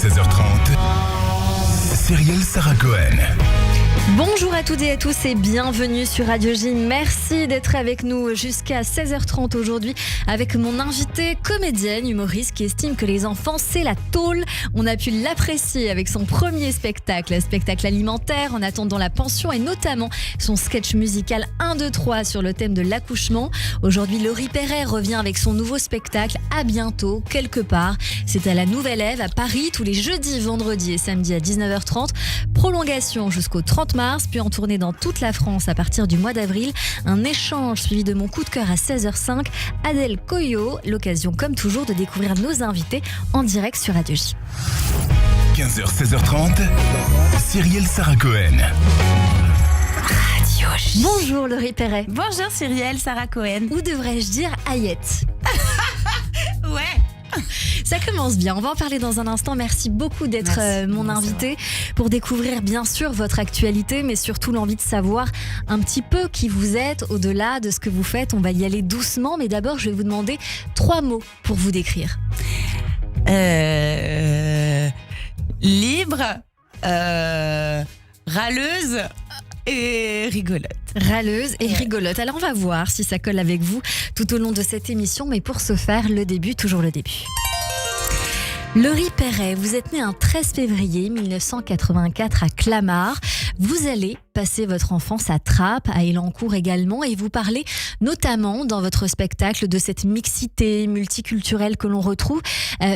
16h30, Cyrielle Sarah Cohen. Bonjour à toutes et à tous et bienvenue sur Radio J. Merci d'être avec nous jusqu'à 16h30 aujourd'hui avec mon invitée comédienne, humoriste qui estime que les enfants c'est la tôle. On a pu l'apprécier avec son premier spectacle alimentaire en attendant la pension et notamment son sketch musical 1, 2, 3 sur le thème de l'accouchement. Aujourd'hui, Laurie Perret revient avec son nouveau spectacle À bientôt, quelque part. C'est à la Nouvelle Ève à Paris tous les jeudis, vendredis et samedis à 19h30. Prolongation jusqu'au 30 mars, puis en tournée dans toute la France à partir du mois d'avril. Un échange suivi de mon coup de cœur à 16h05. Adèle Coyot, l'occasion comme toujours de découvrir nos invités en direct sur Radio J. 15h, 16h30, Cyrielle Sarah Cohen. Radio J. Bonjour Laurie Perret. Bonjour Cyrielle Sarah Cohen. Ou devrais-je dire Ayette? Ouais. Ça commence bien, on va en parler dans un instant. Merci beaucoup d'être mon invité pour découvrir bien sûr votre actualité, mais surtout l'envie de savoir un petit peu qui vous êtes au-delà de ce que vous faites. On va y aller doucement, mais d'abord je vais vous demander 3 mots pour vous décrire. Libre, râleuse et rigolote. Râleuse et rigolote. Alors on va voir si ça colle avec vous tout au long de cette émission, mais pour ce faire, le début, toujours le début. Laurie Perret, vous êtes née un 13 février 1984 à Clamart. Vous allez passer votre enfance à Trappes, à Élancourt également, et vous parlez notamment dans votre spectacle de cette mixité multiculturelle que l'on retrouve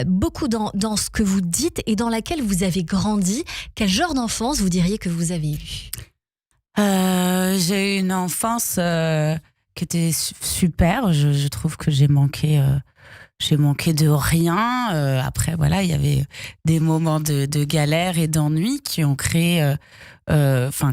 beaucoup dans ce que vous dites et dans laquelle vous avez grandi. Quel genre d'enfance vous diriez que vous avez eu ? J'ai eu une enfance qui était super. Je trouve que j'ai manqué de rien. Après, voilà, il y avait des moments de galère et d'ennui qui ont créé,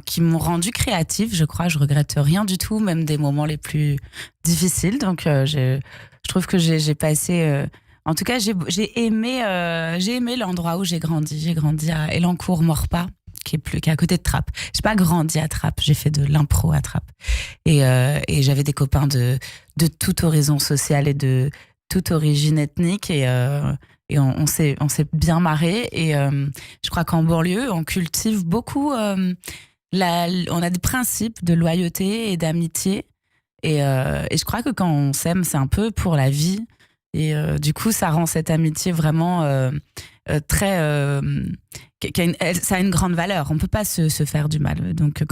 qui m'ont rendu créative. Je crois, je regrette rien du tout, même des moments les plus difficiles. Donc, je trouve que j'ai passé. En tout cas, j'ai aimé l'endroit où j'ai grandi. J'ai grandi à Élancourt-Morpas, qui est à côté de Trappes. J'ai pas grandi à Trappes, j'ai fait de l'impro à Trappes. Et j'avais des copains de toute horizon sociale et de toute origine ethnique. Et on s'est bien marré. Et je crois qu'en banlieue, on cultive beaucoup. On a des principes de loyauté et d'amitié. Et je crois que quand on s'aime, c'est un peu pour la vie. Et du coup, ça rend cette amitié vraiment très... ça a une grande valeur. On ne peut pas se faire du mal. Donc,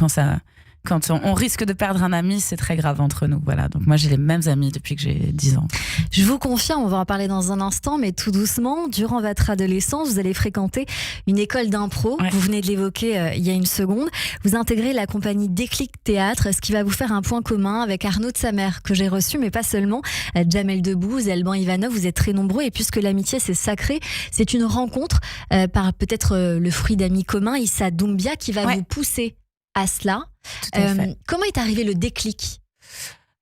quand on risque de perdre un ami, c'est très grave entre nous. Voilà. Donc, moi, j'ai les mêmes amis depuis que j'ai 10 ans. Je vous confirme, on va en parler dans un instant, mais tout doucement, durant votre adolescence, vous allez fréquenter une école d'impro. Ouais. Vous venez de l'évoquer il y a une seconde. Vous intégrez la compagnie Déclic Théâtre, ce qui va vous faire un point commun avec Arnaud de Samer, que j'ai reçu, mais pas seulement. Jamel Debbouze, Alban Ivanov, vous êtes très nombreux. Et puisque l'amitié, c'est sacré, c'est une rencontre par peut-être le fruit d'amis communs, Issa Doumbia, qui va vous pousser à cela. Comment est arrivé le déclic ?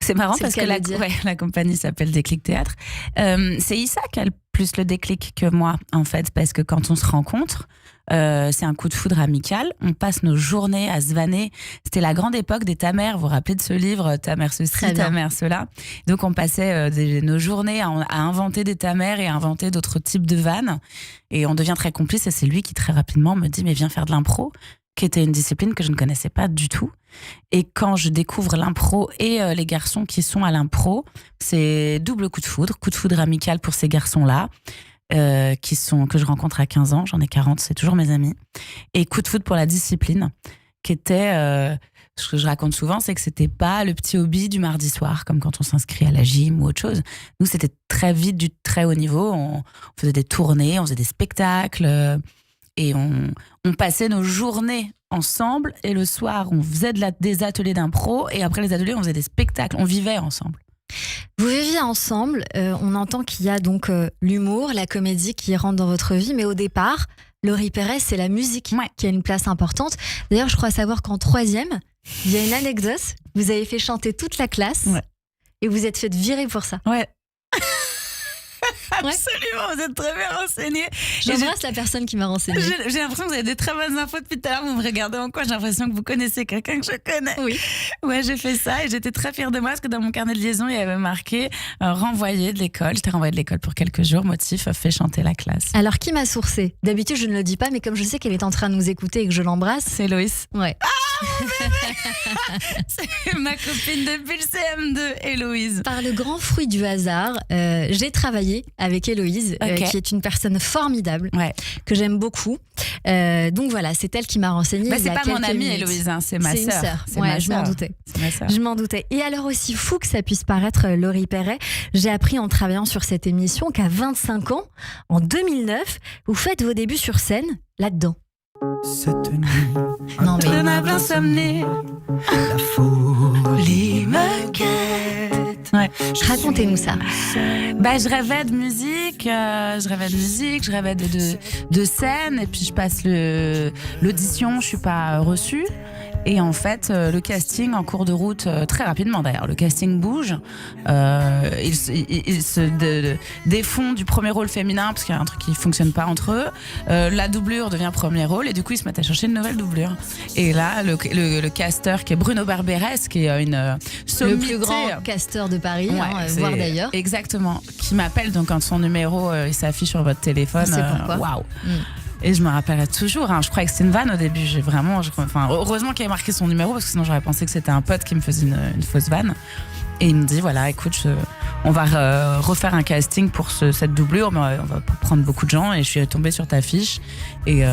C'est marrant parce que la compagnie s'appelle Déclic Théâtre. C'est Issa qui a le plus le déclic que moi, en fait, parce que quand on se rencontre, c'est un coup de foudre amical. On passe nos journées à se vanner. C'était la grande époque des ta mère. Vous vous rappelez de ce livre, Ta mère ceci, ta mère cela. Donc on passait nos journées à inventer des ta mère et à inventer d'autres types de vannes. Et on devient très complices. Et c'est lui qui très rapidement me dit « Mais viens faire de l'impro », qui était une discipline que je ne connaissais pas du tout. Et quand je découvre l'impro et les garçons qui sont à l'impro, c'est double coup de foudre amical pour ces garçons-là, que je rencontre à 15 ans, j'en ai 40, c'est toujours mes amis. Et coup de foudre pour la discipline, qui était, ce que je raconte souvent, c'est que c'était pas le petit hobby du mardi soir, comme quand on s'inscrit à la gym ou autre chose. Nous, c'était très vite du très haut niveau, on faisait des tournées, on faisait des spectacles, et on passait nos journées ensemble, et le soir, on faisait des ateliers d'impro, et après les ateliers, on faisait des spectacles, on vivait ensemble. Vous viviez ensemble, on entend qu'il y a donc l'humour, la comédie qui rentre dans votre vie, mais au départ, Laurie Perret, c'est la musique qui a une place importante. D'ailleurs, je crois savoir qu'en 3e, il y a une anecdote, vous avez fait chanter toute la classe, et vous êtes fait virer pour ça. Ouais. Absolument, vous êtes très bien renseignés. J'embrasse la personne qui m'a renseignée. J'ai l'impression que vous avez des très bonnes infos depuis tout à l'heure. Vous me regardez en quoi? J'ai l'impression que vous connaissez quelqu'un que je connais. Oui. Ouais, j'ai fait ça et j'étais très fière de moi parce que dans mon carnet de liaison, il y avait marqué renvoyé de l'école. J'étais renvoyée de l'école pour quelques jours. Motif fait chanter la classe. Alors, qui m'a sourcé? D'habitude, je ne le dis pas, mais comme je sais qu'elle est en train de nous écouter et que je l'embrasse. C'est Loïs. Ouais. C'est ma copine depuis le CM2, Héloïse. Par le grand fruit du hasard, j'ai travaillé avec Héloïse, qui est une personne formidable, que j'aime beaucoup. Donc voilà, c'est elle qui m'a renseignée. C'est pas mon amie Héloïse, hein, c'est ma sœur. Ouais, je m'en doutais. C'est ma sœur. Je m'en doutais. Et alors, aussi fou que ça puisse paraître, Laurie Perret, j'ai appris en travaillant sur cette émission qu'à 25 ans, en 2009, vous faites vos débuts sur scène là-dedans. Cette nuit, Non mais Intenable insomnie, la folie me guette. Ouais. racontez-nous ça. Je rêvais de musique, je rêvais de scène, et puis je passe l'audition, je suis pas reçue. Et en fait, le casting en cours de route, très rapidement d'ailleurs, le casting bouge. Ils se défont du premier rôle féminin parce qu'il y a un truc qui fonctionne pas entre eux. La doublure devient premier rôle et du coup ils se mettent à chercher une nouvelle doublure. Et là, le casteur qui est Bruno Barberes, qui est une sommité, Le plus grand casteur de Paris, voire d'ailleurs. Exactement, qui m'appelle donc quand son numéro il s'affiche sur votre téléphone. C'est pourquoi. Waouh. Et je me rappellerai toujours, je croyais que c'était une vanne au début. Heureusement qu'il avait marqué son numéro parce que sinon j'aurais pensé que c'était un pote qui me faisait une fausse vanne. Et il me dit voilà, écoute, on va refaire un casting pour cette doublure, mais on va prendre beaucoup de gens. Et je suis tombée sur ta fiche. Et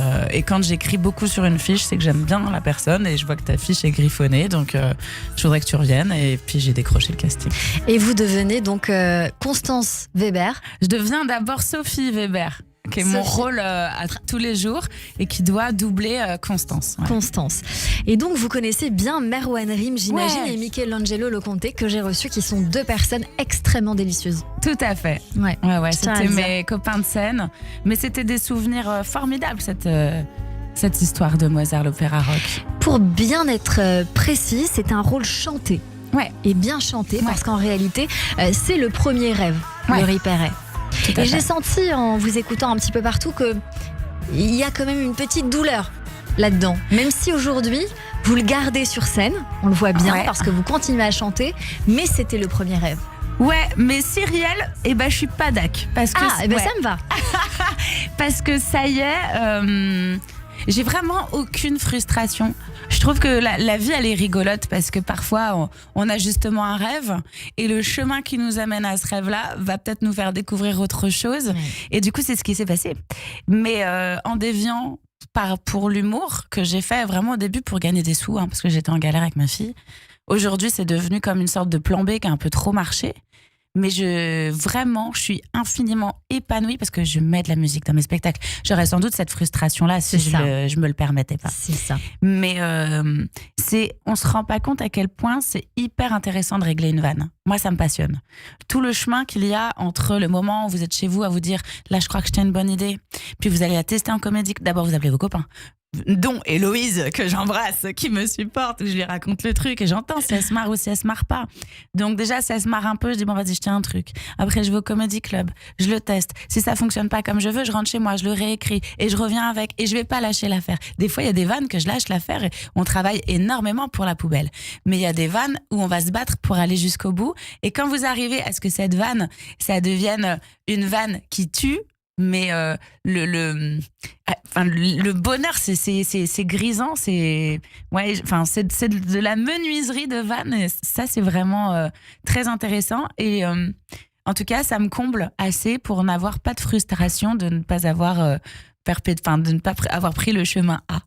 quand j'écris beaucoup sur une fiche, c'est que j'aime bien la personne et je vois que ta fiche est griffonnée. Donc je voudrais que tu reviennes. Et puis j'ai décroché le casting. Et vous devenez donc Constance Weber. Je deviens d'abord Sophie Weber, qui est mon rôle à tous les jours et qui doit doubler Constance. Ouais. Constance. Et donc, vous connaissez bien Merwan Rim, j'imagine, et Michelangelo Loconte, que j'ai reçu, qui sont deux personnes extrêmement délicieuses. Tout à fait. Ouais. C'était mes copains de scène. Mais c'était des souvenirs formidables, cette histoire de Mozart, l'opéra rock. Pour bien être précis, c'est un rôle chanté. Ouais. Et bien chanté, parce qu'en réalité, c'est le premier rêve de Laurie Perret. Et j'ai senti, en vous écoutant un petit peu partout, qu'il y a quand même une petite douleur là-dedans. Même si aujourd'hui, vous le gardez sur scène, on le voit bien, parce que vous continuez à chanter, mais c'était le premier rêve. Ouais, mais Cyrielle, je suis pas dac. Parce que ça me va. Parce que ça y est, j'ai vraiment aucune frustration. Je trouve que la vie, elle est rigolote parce que parfois, on a justement un rêve et le chemin qui nous amène à ce rêve-là va peut-être nous faire découvrir autre chose. Et du coup, c'est ce qui s'est passé. Mais en déviant pour l'humour que j'ai fait vraiment au début pour gagner des sous, parce que j'étais en galère avec ma fille, aujourd'hui, c'est devenu comme une sorte de plan B qui a un peu trop marché. Mais je suis infiniment épanouie parce que je mets de la musique dans mes spectacles. J'aurais sans doute cette frustration-là si je me le permettais pas. C'est ça. Mais on se rend pas compte à quel point c'est hyper intéressant de régler une vanne. Moi, ça me passionne. Tout le chemin qu'il y a entre le moment où vous êtes chez vous à vous dire « là, je crois que j'ai une bonne idée », puis vous allez la tester en comédie. D'abord, vous appelez vos copains. Dont Héloïse, que j'embrasse, qui me supporte, où je lui raconte le truc et j'entends si elle se marre ou si elle se marre pas. Donc déjà, si elle se marre un peu, je dis bon, vas-y, je tiens un truc. Après, je vais au Comedy Club, je le teste. Si ça fonctionne pas comme je veux, je rentre chez moi, je le réécris et je reviens avec et je vais pas lâcher l'affaire. Des fois, il y a des vannes que je lâche l'affaire et on travaille énormément pour la poubelle. Mais il y a des vannes où on va se battre pour aller jusqu'au bout. Et quand vous arrivez à ce que cette vanne, ça devienne une vanne qui tue, mais le bonheur, c'est grisant, c'est de la menuiserie de vannes. Et ça, c'est vraiment très intéressant. Et en tout cas, ça me comble assez pour n'avoir pas de frustration de ne pas avoir avoir pris le chemin A.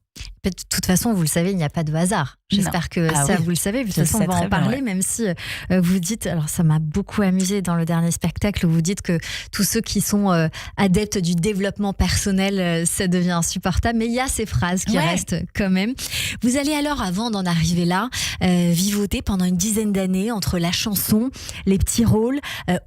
De toute façon, vous le savez, il n'y a pas de hasard. J'espère que vous le savez. De toute façon, on va en parler, même si vous dites... Alors, ça m'a beaucoup amusé dans le dernier spectacle où vous dites que tous ceux qui sont adeptes du développement personnel, ça devient insupportable. Mais il y a ces phrases qui restent quand même. Vous allez alors, avant d'en arriver là, vivoter pendant une dizaine d'années entre la chanson, les petits rôles,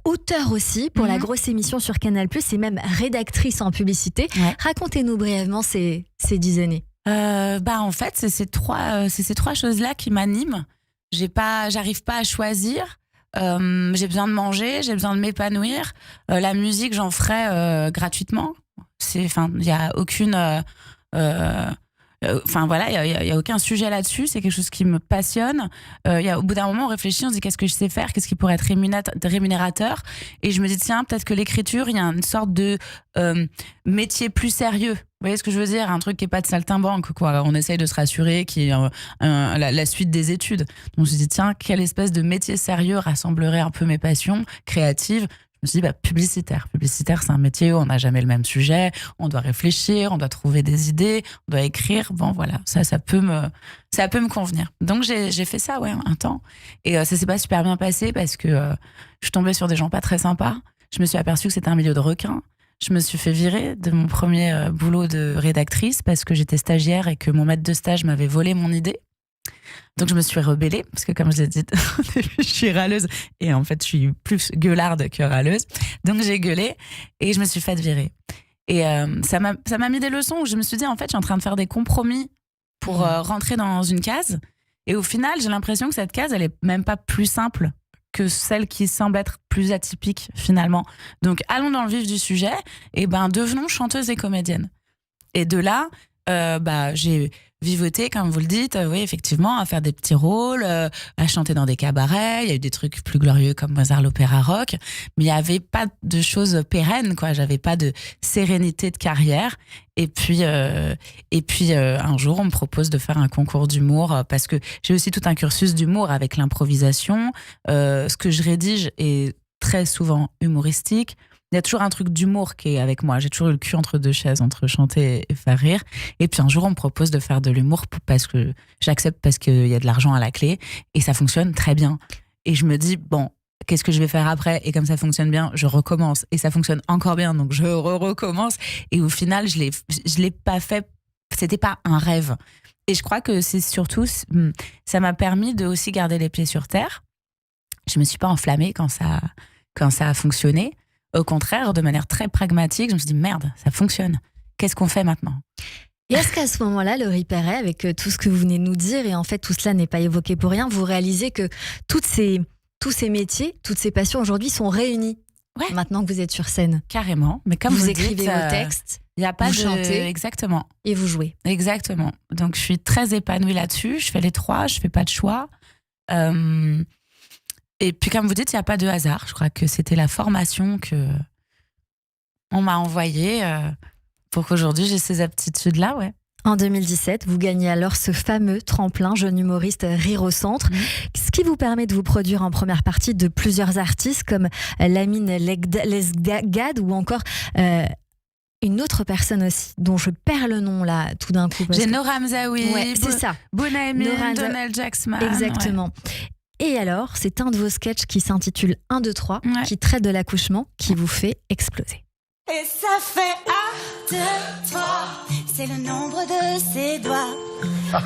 auteur aussi pour la grosse émission sur Canal+, et même rédactrice en publicité. Racontez-nous brièvement ces 10 années. En fait, c'est ces trois choses-là qui m'animent. J'arrive pas à choisir. j'ai besoin de manger, j'ai besoin de m'épanouir. La musique, j'en ferai gratuitement. Il y a aucune voilà, il y a aucun sujet là-dessus. C'est quelque chose qui me passionne. Au bout d'un moment, on réfléchit, on se dit qu'est-ce que je sais faire, qu'est-ce qui pourrait être rémunérateur. Et je me dis tiens, peut-être que l'écriture, il y a une sorte de métier plus sérieux. Vous voyez ce que je veux dire? Un truc qui est pas de saltimbanque, quoi. On essaye de se rassurer qu'il y ait la suite des études. Donc je me dis tiens, quelle espèce de métier sérieux rassemblerait un peu mes passions créatives? Je me suis dit, publicitaire. Publicitaire, c'est un métier où on n'a jamais le même sujet, on doit réfléchir, on doit trouver des idées, on doit écrire. Bon, voilà, ça peut me convenir. Donc, j'ai fait ça, un temps. Et ça s'est pas super bien passé parce que je suis tombée sur des gens pas très sympas. Je me suis aperçue que c'était un milieu de requins. Je me suis fait virer de mon premier boulot de rédactrice parce que j'étais stagiaire et que mon maître de stage m'avait volé mon idée. Donc je me suis rebellée parce que comme je l'ai dit au début, je suis râleuse et en fait je suis plus gueularde que râleuse. Donc j'ai gueulé et je me suis faite virer. Et ça m'a mis des leçons où je me suis dit en fait je suis en train de faire des compromis pour rentrer dans une case. Et au final j'ai l'impression que cette case elle est même pas plus simple que celle qui semble être plus atypique finalement. Donc allons dans le vif du sujet et devenons chanteuse et comédienne. Et de là j'ai vivoté, comme vous le dites, oui, effectivement, à faire des petits rôles, à chanter dans des cabarets. Il y a eu des trucs plus glorieux comme Mozart, l'opéra rock, mais il n'y avait pas de choses pérennes, quoi. J'avais pas de sérénité de carrière. Et puis, un jour, on me propose de faire un concours d'humour parce que j'ai aussi tout un cursus d'humour avec l'improvisation. Ce que je rédige est très souvent humoristique. Il y a toujours un truc d'humour qui est avec moi. J'ai toujours eu le cul entre deux chaises, entre chanter et faire rire. Et puis un jour, on me propose de faire de l'humour parce que j'accepte parce qu'il y a de l'argent à la clé. Et ça fonctionne très bien. Et je me dis, bon, qu'est-ce que je vais faire après? Et comme ça fonctionne bien, je recommence. Et ça fonctionne encore bien, donc je recommence. Et au final, je l'ai pas fait. C'était pas un rêve. Et je crois que c'est surtout, ça m'a permis de aussi garder les pieds sur terre. Je me suis pas enflammée quand ça a fonctionné. Au contraire, de manière très pragmatique, je me suis dit merde, ça fonctionne. Qu'est-ce qu'on fait maintenant? Et est-ce qu'à ce moment-là, Laurie Perret, avec tout ce que vous venez de nous dire, et en fait tout cela n'est pas évoqué pour rien, vous réalisez que tous ces métiers, toutes ces passions aujourd'hui sont réunies maintenant que vous êtes sur scène? Carrément, mais comme vous écrivez vos textes, il y a pas vous chantez, exactement, et vous jouez. Exactement. Donc je suis très épanouie là-dessus. Je fais les trois, je fais pas de choix. Et puis, comme vous dites, il n'y a pas de hasard. Je crois que c'était la formation que on m'a envoyée pour qu'aujourd'hui j'ai ces aptitudes-là, ouais. En 2017, vous gagnez alors ce fameux tremplin jeune humoriste Rire au Centre, ce qui vous permet de vous produire en première partie de plusieurs artistes comme Lamine Lesgad ou encore une autre personne aussi, dont je perds le nom là tout d'un coup. J'ai Nora Hamzaoui, c'est ça. Bouna Emin, Donald Jacksman. Exactement. Ouais. Et alors, c'est un de vos sketchs qui s'intitule 1, 2, 3, qui traite de l'accouchement, qui vous fait exploser. Et ça fait 1, 2, 3, c'est le nombre de ses doigts. 1,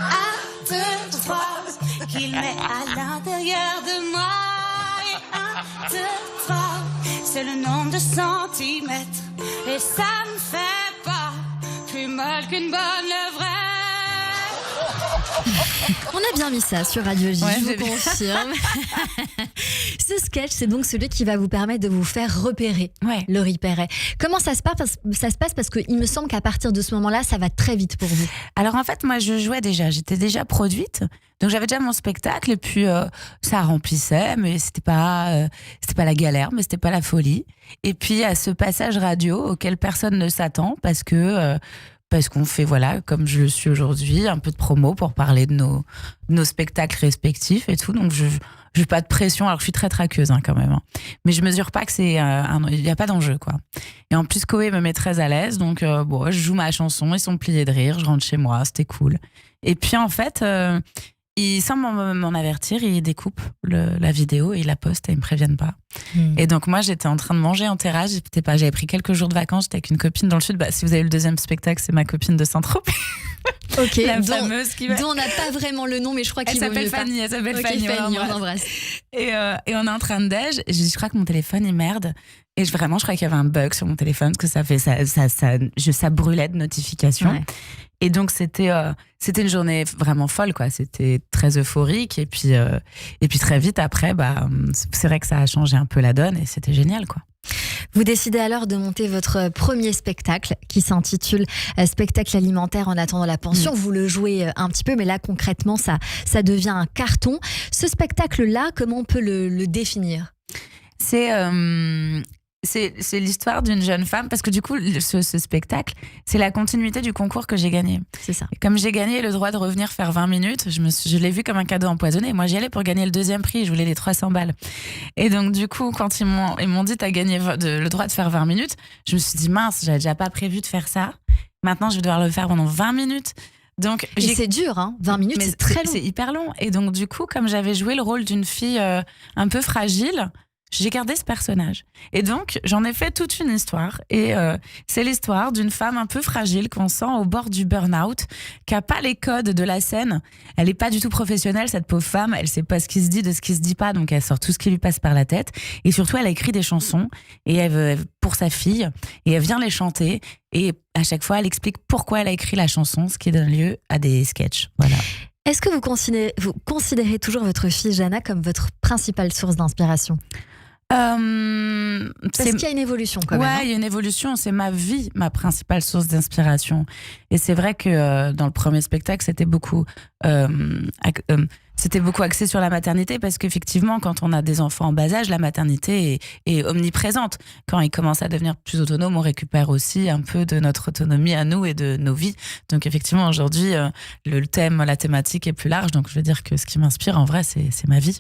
2, 3, qu'il met à l'intérieur de moi. Et 1, 2, 3, c'est le nombre de centimètres. Et ça me fait pas plus mal qu'une bonne levrette. On a bien mis ça sur Radio J, je vous confirme. Ce sketch, c'est donc celui qui va vous permettre de vous faire repérer, Laurie Perret. Comment ça se passe? Parce qu'il me semble qu'à partir de ce moment-là, ça va très vite pour vous. Alors en fait, moi, j'étais déjà produite. Donc j'avais déjà mon spectacle et puis ça remplissait, mais c'était pas la galère, mais c'était pas la folie. Et puis à ce passage radio auquel personne ne s'attend parce qu'on fait, comme je le suis aujourd'hui, un peu de promo pour parler de nos spectacles respectifs et tout. Donc, je n'ai pas de pression. Alors, je suis très traqueuse quand même. Mais je mesure pas que il n'y a pas d'enjeu, quoi. Et en plus, Koé me met très à l'aise. Donc, je joue ma chanson, ils sont pliés de rire, je rentre chez moi, c'était cool. Et puis, en fait, sans m'en avertir, ils découpent la vidéo et ils la postent et ils me préviennent pas. Et donc moi j'étais en train de manger en terrasse, j'avais pris quelques jours de vacances, j'étais avec une copine dans le sud. Si vous avez le deuxième spectacle, c'est ma copine de Saint-Tropez. Ok, la fameuse dont on n'a pas vraiment le nom, mais je crois qu'il vaut mieux pas. Elle s'appelle Fanny, on l'embrasse. Et on est en train de déj, et je crois que mon téléphone il merde. Et je crois qu'il y avait un bug sur mon téléphone, parce que ça brûlait de notifications. Ouais. Et donc, c'était une journée vraiment folle, quoi. C'était très euphorique. Et puis très vite après, c'est vrai que ça a changé un peu la donne et c'était génial, quoi. Vous décidez alors de monter votre premier spectacle qui s'intitule Spectacle alimentaire en attendant la pension. Vous le jouez un petit peu, mais là concrètement ça devient un carton. Ce spectacle-là, comment on peut le définir ? C'est l'histoire d'une jeune femme, parce que du coup, ce spectacle, c'est la continuité du concours que j'ai gagné. C'est ça. Et comme j'ai gagné le droit de revenir faire 20 minutes, je l'ai vu comme un cadeau empoisonné. Moi, j'y allais pour gagner le 2e prix, je voulais les 300 balles. Et donc, du coup, quand ils m'ont dit, t'as gagné le droit de faire 20 minutes, je me suis dit, mince, j'avais déjà pas prévu de faire ça. Maintenant, je vais devoir le faire pendant 20 minutes. Donc, et c'est dur, hein. 20 minutes, mais c'est très long. C'est hyper long. Et donc, du coup, comme j'avais joué le rôle d'une fille un peu fragile, j'ai gardé ce personnage. Et donc, j'en ai fait toute une histoire. Et c'est l'histoire d'une femme un peu fragile qu'on sent au bord du burn-out, qui n'a pas les codes de la scène. Elle n'est pas du tout professionnelle, cette pauvre femme. Elle ne sait pas ce qui se dit de ce qui ne se dit pas. Donc, elle sort tout ce qui lui passe par la tête. Et surtout, elle a écrit des chansons pour sa fille. Et elle vient les chanter. Et à chaque fois, elle explique pourquoi elle a écrit la chanson, ce qui donne lieu à des sketchs. Voilà. Est-ce que vous considérez toujours votre fille Jana comme votre principale source d'inspiration ? Parce qu'il y a une évolution quand même. Ouais, il y a une évolution. C'est ma vie, ma principale source d'inspiration. Et c'est vrai que dans le premier spectacle, c'était beaucoup axé sur la maternité, parce qu'effectivement, quand on a des enfants en bas âge, la maternité est omniprésente. Quand ils commencent à devenir plus autonomes, on récupère aussi un peu de notre autonomie à nous et de nos vies. Donc effectivement, aujourd'hui, la thématique est plus large. Donc je veux dire que ce qui m'inspire, en vrai, c'est ma vie.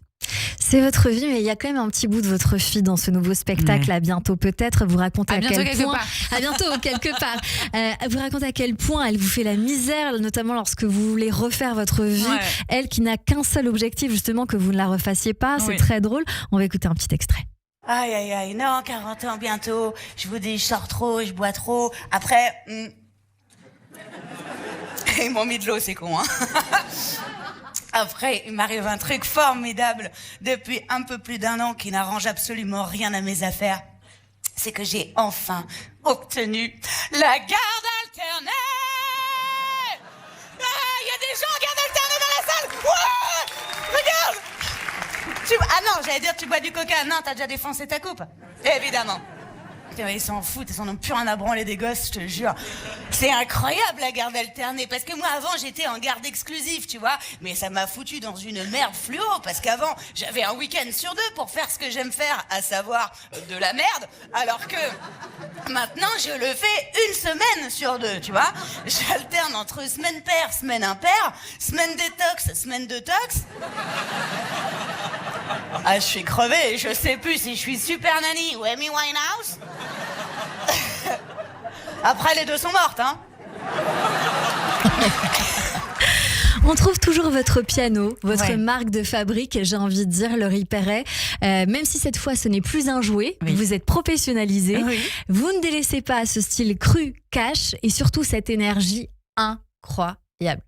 C'est votre vie, mais il y a quand même un petit bout de votre fille dans ce nouveau spectacle. À bientôt peut-être. Vous racontez à quel point. À bientôt quelque part. Vous racontez à quel point elle vous fait la misère, notamment lorsque vous voulez refaire votre vie. Ouais. Elle qui n'a qu'un seul objectif, justement, que vous ne la refassiez pas. C'est très drôle. On va écouter un petit extrait. Aïe, aïe, aïe, non, 40 ans bientôt. Je vous dis, je sors trop, je bois trop. Après, ils m'ont mis de l'eau, c'est con, hein. Après, il m'arrive un truc formidable depuis un peu plus d'1 an qui n'arrange absolument rien à mes affaires. C'est que j'ai enfin obtenu la garde alternée. Il y a des gens en garde alternée dans la salle. Ouais, regarde. Ah non, j'allais dire tu bois du coca. Non, t'as déjà défoncé ta coupe. Évidemment. Ils s'en foutent, ils en ont plus rien à branler des gosses, je te jure. C'est incroyable la garde alternée, parce que moi avant j'étais en garde exclusive, tu vois, mais ça m'a foutu dans une merde fluo, parce qu'avant j'avais un week-end sur 2 pour faire ce que j'aime faire, à savoir de la merde, alors que maintenant je le fais 1 semaine sur 2, tu vois. J'alterne entre semaine paire, semaine impaire, semaine détox, semaine detox. Ah, je suis crevée, je sais plus si je suis Super Nanny ou Amy Winehouse. Après, les 2 sont mortes, hein. On trouve toujours votre piano, votre marque de fabrique, j'ai envie de dire, le Riperet. Même si cette fois, ce n'est plus un jouet, vous êtes professionnalisé. Vous ne délaissez pas ce style cru, cash et surtout cette énergie incroyable.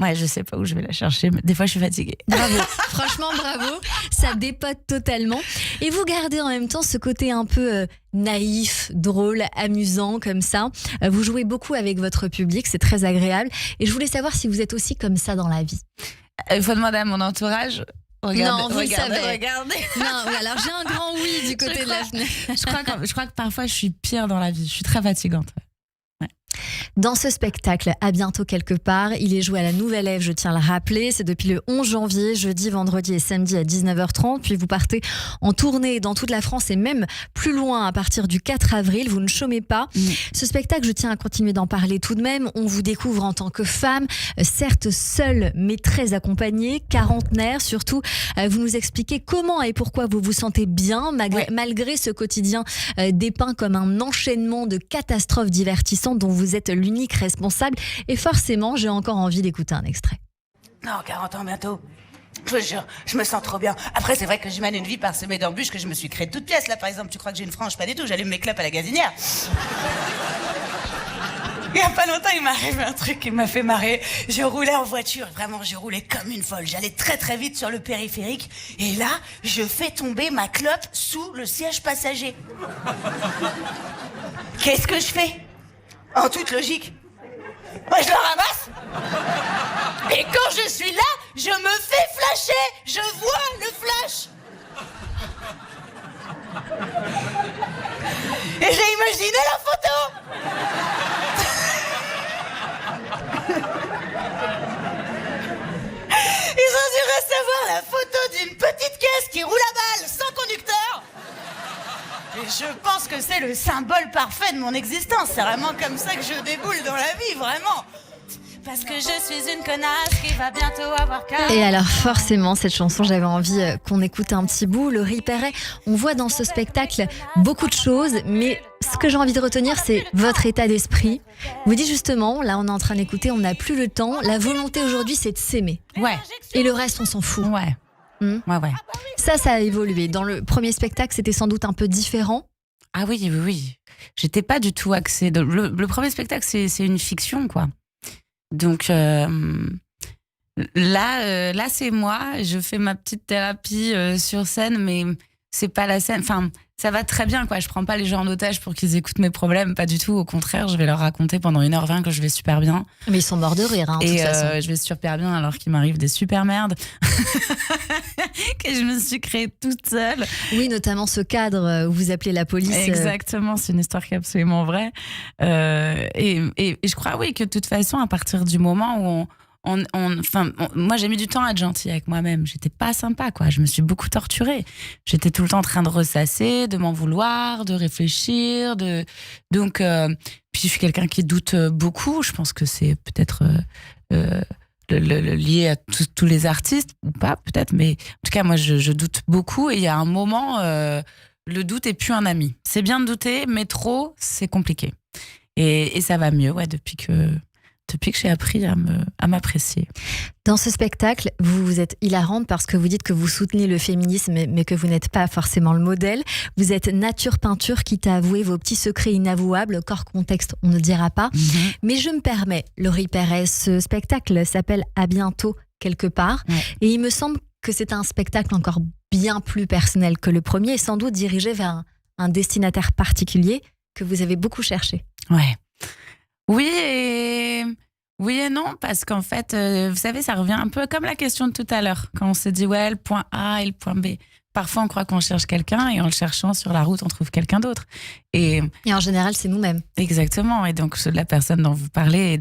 Ouais, je sais pas où je vais la chercher, mais des fois je suis fatiguée. Bravo, franchement bravo, ça dépote totalement. Et vous gardez en même temps ce côté un peu naïf, drôle, amusant comme ça. Vous jouez beaucoup avec votre public, c'est très agréable. Et je voulais savoir si vous êtes aussi comme ça dans la vie. Il faut demander à mon entourage. Regardez, non, vous le savez. Regardez. Non, alors j'ai un grand oui du côté de la fenêtre. Je crois que parfois je suis pire dans la vie, je suis très fatigante. Dans ce spectacle, à bientôt quelque part, il est joué à la Nouvelle Ève, je tiens à le rappeler. C'est depuis le 11 janvier, jeudi, vendredi et samedi à 19h30. Puis vous partez en tournée dans toute la France et même plus loin à partir du 4 avril. Vous ne chômez pas. Ce spectacle, je tiens à continuer d'en parler tout de même. On vous découvre en tant que femme, certes seule, mais très accompagnée, quarantenaire surtout. Vous nous expliquez comment et pourquoi vous vous sentez bien malgré ce quotidien dépeint comme un enchaînement de catastrophes divertissantes dont vous êtes l'unique responsable. Et forcément, j'ai encore envie d'écouter un extrait. Non, 40 ans bientôt. Je te jure, je me sens trop bien. Après, c'est vrai que je mène une vie parsemée d'embûches que je me suis créée de toutes pièces. Là, par exemple, tu crois que j'ai une frange? Pas du tout, j'allume mes clopes à la gazinière. Il y a pas longtemps, il m'est arrivé un truc qui m'a fait marrer. Je roulais en voiture, vraiment, je roulais comme une folle. J'allais très très vite sur le périphérique. Et là, je fais tomber ma clope sous le siège passager. Qu'est-ce que je fais? En toute logique, moi, je le ramasse. Et quand je suis là, je me fais flasher. Je vois le flash. Et j'ai imaginé la photo. Ils ont dû recevoir la photo d'une petite caisse qui roule à balle sans conducteur. Et je pense que c'est le symbole parfait de mon existence. C'est vraiment comme ça que je déboule dans la vie, vraiment. Parce que je suis une connasse qui va bientôt avoir 4. Et alors forcément, cette chanson, j'avais envie qu'on écoute un petit bout. Laurie Perret, on voit dans ce spectacle beaucoup de choses, mais ce que j'ai envie de retenir, c'est votre état d'esprit. Vous dites justement, là on est en train d'écouter, on n'a plus le temps. La volonté aujourd'hui, c'est de s'aimer. Ouais. Et le reste, on s'en fout. Ouais. Ouais. Ça a évolué. Dans le premier spectacle, c'était sans doute un peu différent. Ah oui. J'étais pas du tout axée. Le premier spectacle, c'est une fiction, quoi. Donc là, c'est moi. Je fais ma petite thérapie sur scène, mais c'est pas la scène. Enfin, ça va très bien, quoi. Je prends pas les gens en otage pour qu'ils écoutent mes problèmes, pas du tout. Au contraire, je vais leur raconter pendant 1h20 que je vais super bien. Mais ils sont morts de rire, de toute façon. Je vais super bien alors qu'il m'arrive des super merdes que je me suis créée toute seule. Oui, notamment ce cadre où vous appelez la police. Exactement, c'est une histoire qui est absolument vraie. Et je crois, oui, que de toute façon, à partir du moment où moi, j'ai mis du temps à être gentille avec moi-même. J'étais pas sympa, quoi. Je me suis beaucoup torturée. J'étais tout le temps en train de ressasser, de m'en vouloir, de réfléchir. Donc, puis je suis quelqu'un qui doute beaucoup. Je pense que c'est peut-être lié à tous les artistes, ou pas, peut-être. Mais en tout cas, moi, je doute beaucoup. Et il y a un moment, le doute est plus un ami. C'est bien de douter, mais trop, c'est compliqué. Et ça va mieux, ouais, depuis que j'ai appris à m'apprécier. Dans ce spectacle, vous êtes hilarante parce que vous dites que vous soutenez le féminisme, mais que vous n'êtes pas forcément le modèle. Vous êtes nature peinture, quitte à avouer vos petits secrets inavouables. Corps contexte, on ne dira pas. Mais je me permets, Laurie Perret, ce spectacle s'appelle À bientôt quelque part. Ouais. Et il me semble que c'est un spectacle encore bien plus personnel que le premier et sans doute dirigé vers un destinataire particulier que vous avez beaucoup cherché. Ouais. Oui et non, parce qu'en fait, vous savez, ça revient un peu comme la question de tout à l'heure, quand on se dit, ouais, le point A et le point B. Parfois, on croit qu'on cherche quelqu'un et en le cherchant sur la route, on trouve quelqu'un d'autre. Et en général, c'est nous-mêmes. Exactement. Et donc, la personne dont vous parlez,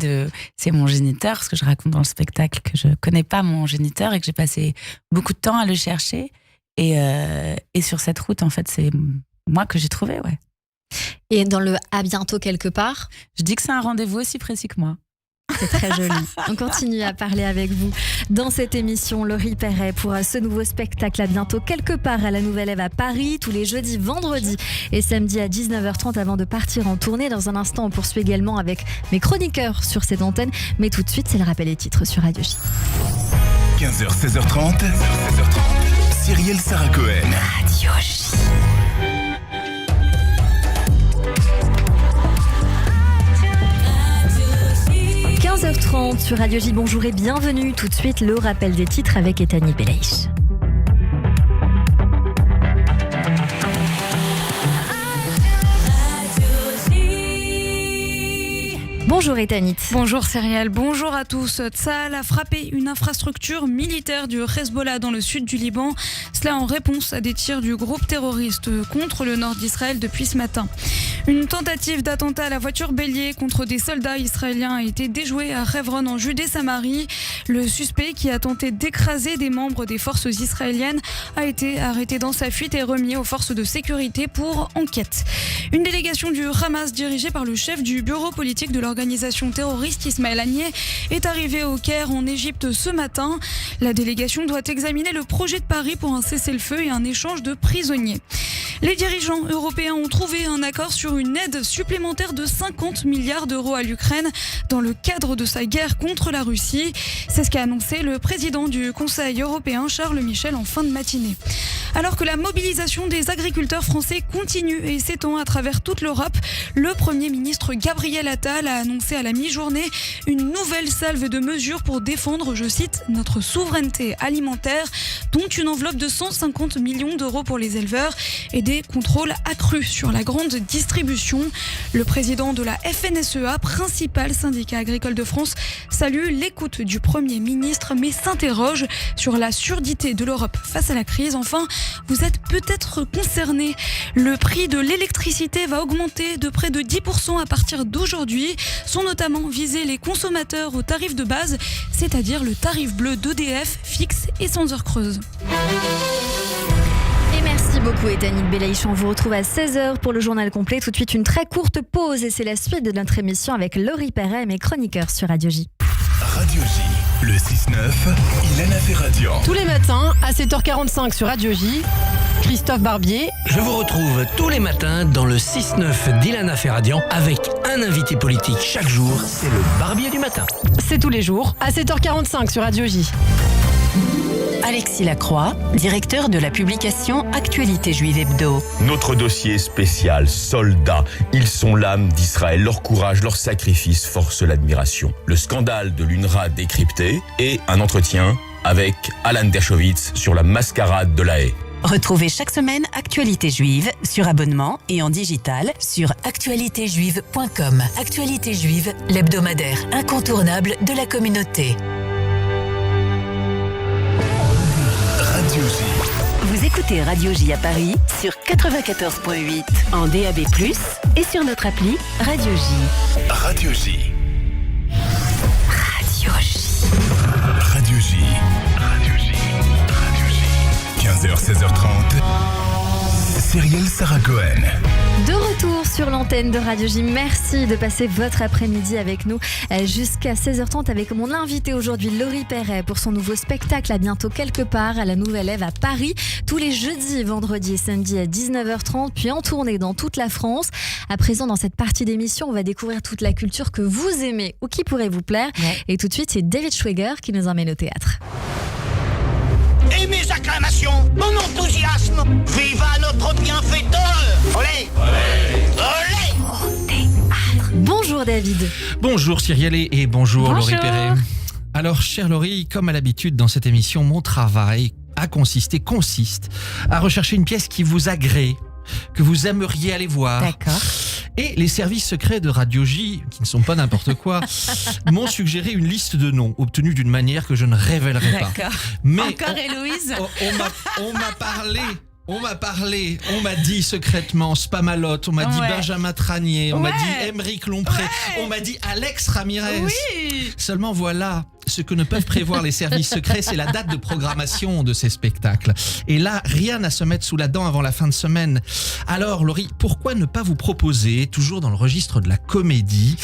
c'est mon géniteur, parce que je raconte dans le spectacle que je connais pas mon géniteur et que j'ai passé beaucoup de temps à le chercher. Et sur cette route, en fait, c'est moi que j'ai trouvé, ouais. Et dans le « à bientôt quelque part », je dis que c'est un rendez-vous aussi précis que moi. C'est très joli. On continue à parler avec vous dans cette émission. Laurie Perret pour ce nouveau spectacle À bientôt quelque part à la Nouvelle Ève à Paris, tous les jeudis, vendredis et samedis à 19h30 avant de partir en tournée. Dans un instant, on poursuit également avec mes chroniqueurs sur cette antenne. Mais tout de suite, c'est le rappel des titres sur Radio J. 15h, 16h30, Cyrielle Sarah Cohen. Radio J. 15h30 sur Radio J. Bonjour et bienvenue. Tout de suite, le rappel des titres avec Etani Belaïch. Bonjour Etanit. Bonjour Cyrielle, bonjour à tous. Tsahal a frappé une infrastructure militaire du Hezbollah dans le sud du Liban. Cela en réponse à des tirs du groupe terroriste contre le nord d'Israël depuis ce matin. Une tentative d'attentat à la voiture bélier contre des soldats israéliens a été déjouée à Hebron en Judée-Samarie. Le suspect qui a tenté d'écraser des membres des forces israéliennes a été arrêté dans sa fuite et remis aux forces de sécurité pour enquête. Une délégation du Hamas dirigée par le chef du bureau politique de l'organisation terroriste Ismaël Haniyeh est arrivée au Caire en Égypte ce matin. La délégation doit examiner le projet de Paris pour un cessez-le-feu et un échange de prisonniers. Les dirigeants européens ont trouvé un accord sur une aide supplémentaire de 50 milliards d'euros à l'Ukraine dans le cadre de sa guerre contre la Russie. C'est ce qu'a annoncé le président du Conseil européen, Charles Michel, en fin de matinée. Alors que la mobilisation des agriculteurs français continue et s'étend à travers toute l'Europe, le Premier ministre Gabriel Attal a annoncé à la mi-journée une nouvelle salve de mesures pour défendre, je cite, notre souveraineté alimentaire, dont une enveloppe de 150 millions d'euros pour les éleveurs et des contrôles accrus sur la grande distribution. Le président de la FNSEA, principal syndicat agricole de France, salue l'écoute du Premier ministre mais s'interroge sur la surdité de l'Europe face à la crise. Enfin, vous êtes peut-être concernés. Le prix de l'électricité va augmenter de près de 10% à partir d'aujourd'hui. Sont notamment visés les consommateurs au tarif de base, c'est-à-dire le tarif bleu d'EDF, fixe et sans heures creuses. Et merci beaucoup Ethanit Belaïch. On vous retrouve à 16h pour le journal complet. Tout de suite une très courte pause et c'est la suite de notre émission avec Laurie Perret, mes chroniqueurs sur Radio J. Radio J, le 6-9, Ilana Ferradian. Tous les matins à 7h45 sur Radio J, Christophe Barbier. Je vous retrouve tous les matins dans le 6-9 d'Ilana Ferradian avec un invité politique chaque jour. C'est le Barbier du matin. C'est tous les jours à 7h45 sur Radio J. Alexis Lacroix, directeur de la publication Actualité Juive Hebdo. Notre dossier spécial, soldats, ils sont l'âme d'Israël, leur courage, leur sacrifice force l'admiration. Le scandale de l'UNRWA décrypté et un entretien avec Alan Dershowitz sur la mascarade de la haie. Retrouvez chaque semaine Actualité Juive sur abonnement et en digital sur actualitéjuive.com. Actualité Juive, l'hebdomadaire incontournable de la communauté. Radio J. Vous écoutez Radio J à Paris sur 94.8 en DAB+, et sur notre appli Radio J. Radio J. Radio J. Radio J. Radio J. Radio J. 15h, 16h30. Cyrielle Sarah Cohen. De retour sur l'antenne de Radio J. Merci de passer votre après-midi avec nous jusqu'à 16h30 avec mon invité aujourd'hui, Laurie Perret, pour son nouveau spectacle à bientôt quelque part à la Nouvelle Ève à Paris, tous les jeudis, vendredis et samedis à 19h30, puis en tournée dans toute la France. À présent, dans cette partie d'émission, on va découvrir toute la culture que vous aimez ou qui pourrait vous plaire. Ouais. Et tout de suite, c'est David Schweger qui nous emmène au théâtre. Et mes acclamations, mon enthousiasme, viva notre bienfaiteur! Olé! Olé! Au théâtre. Bonjour David. Bonjour Cyrielle et bonjour Laurie Perret. Alors, chère Laurie, comme à l'habitude dans cette émission, mon travail consiste à rechercher une pièce qui vous agrée, que vous aimeriez aller voir. D'accord. Et les services secrets de Radio J, qui ne sont pas n'importe quoi, m'ont suggéré une liste de noms obtenus d'une manière que je ne révélerai pas. D'accord. Mais encore Héloïse. On m'a dit secrètement Spamalot, on m'a dit Benjamin Tranier, on m'a dit Émeric Lompré, on m'a dit Alex Ramirez. Oui. Seulement voilà, ce que ne peuvent prévoir les services secrets, c'est la date de programmation de ces spectacles. Et là, rien à se mettre sous la dent avant la fin de semaine. Alors Laurie, pourquoi ne pas vous proposer, toujours dans le registre de la comédie,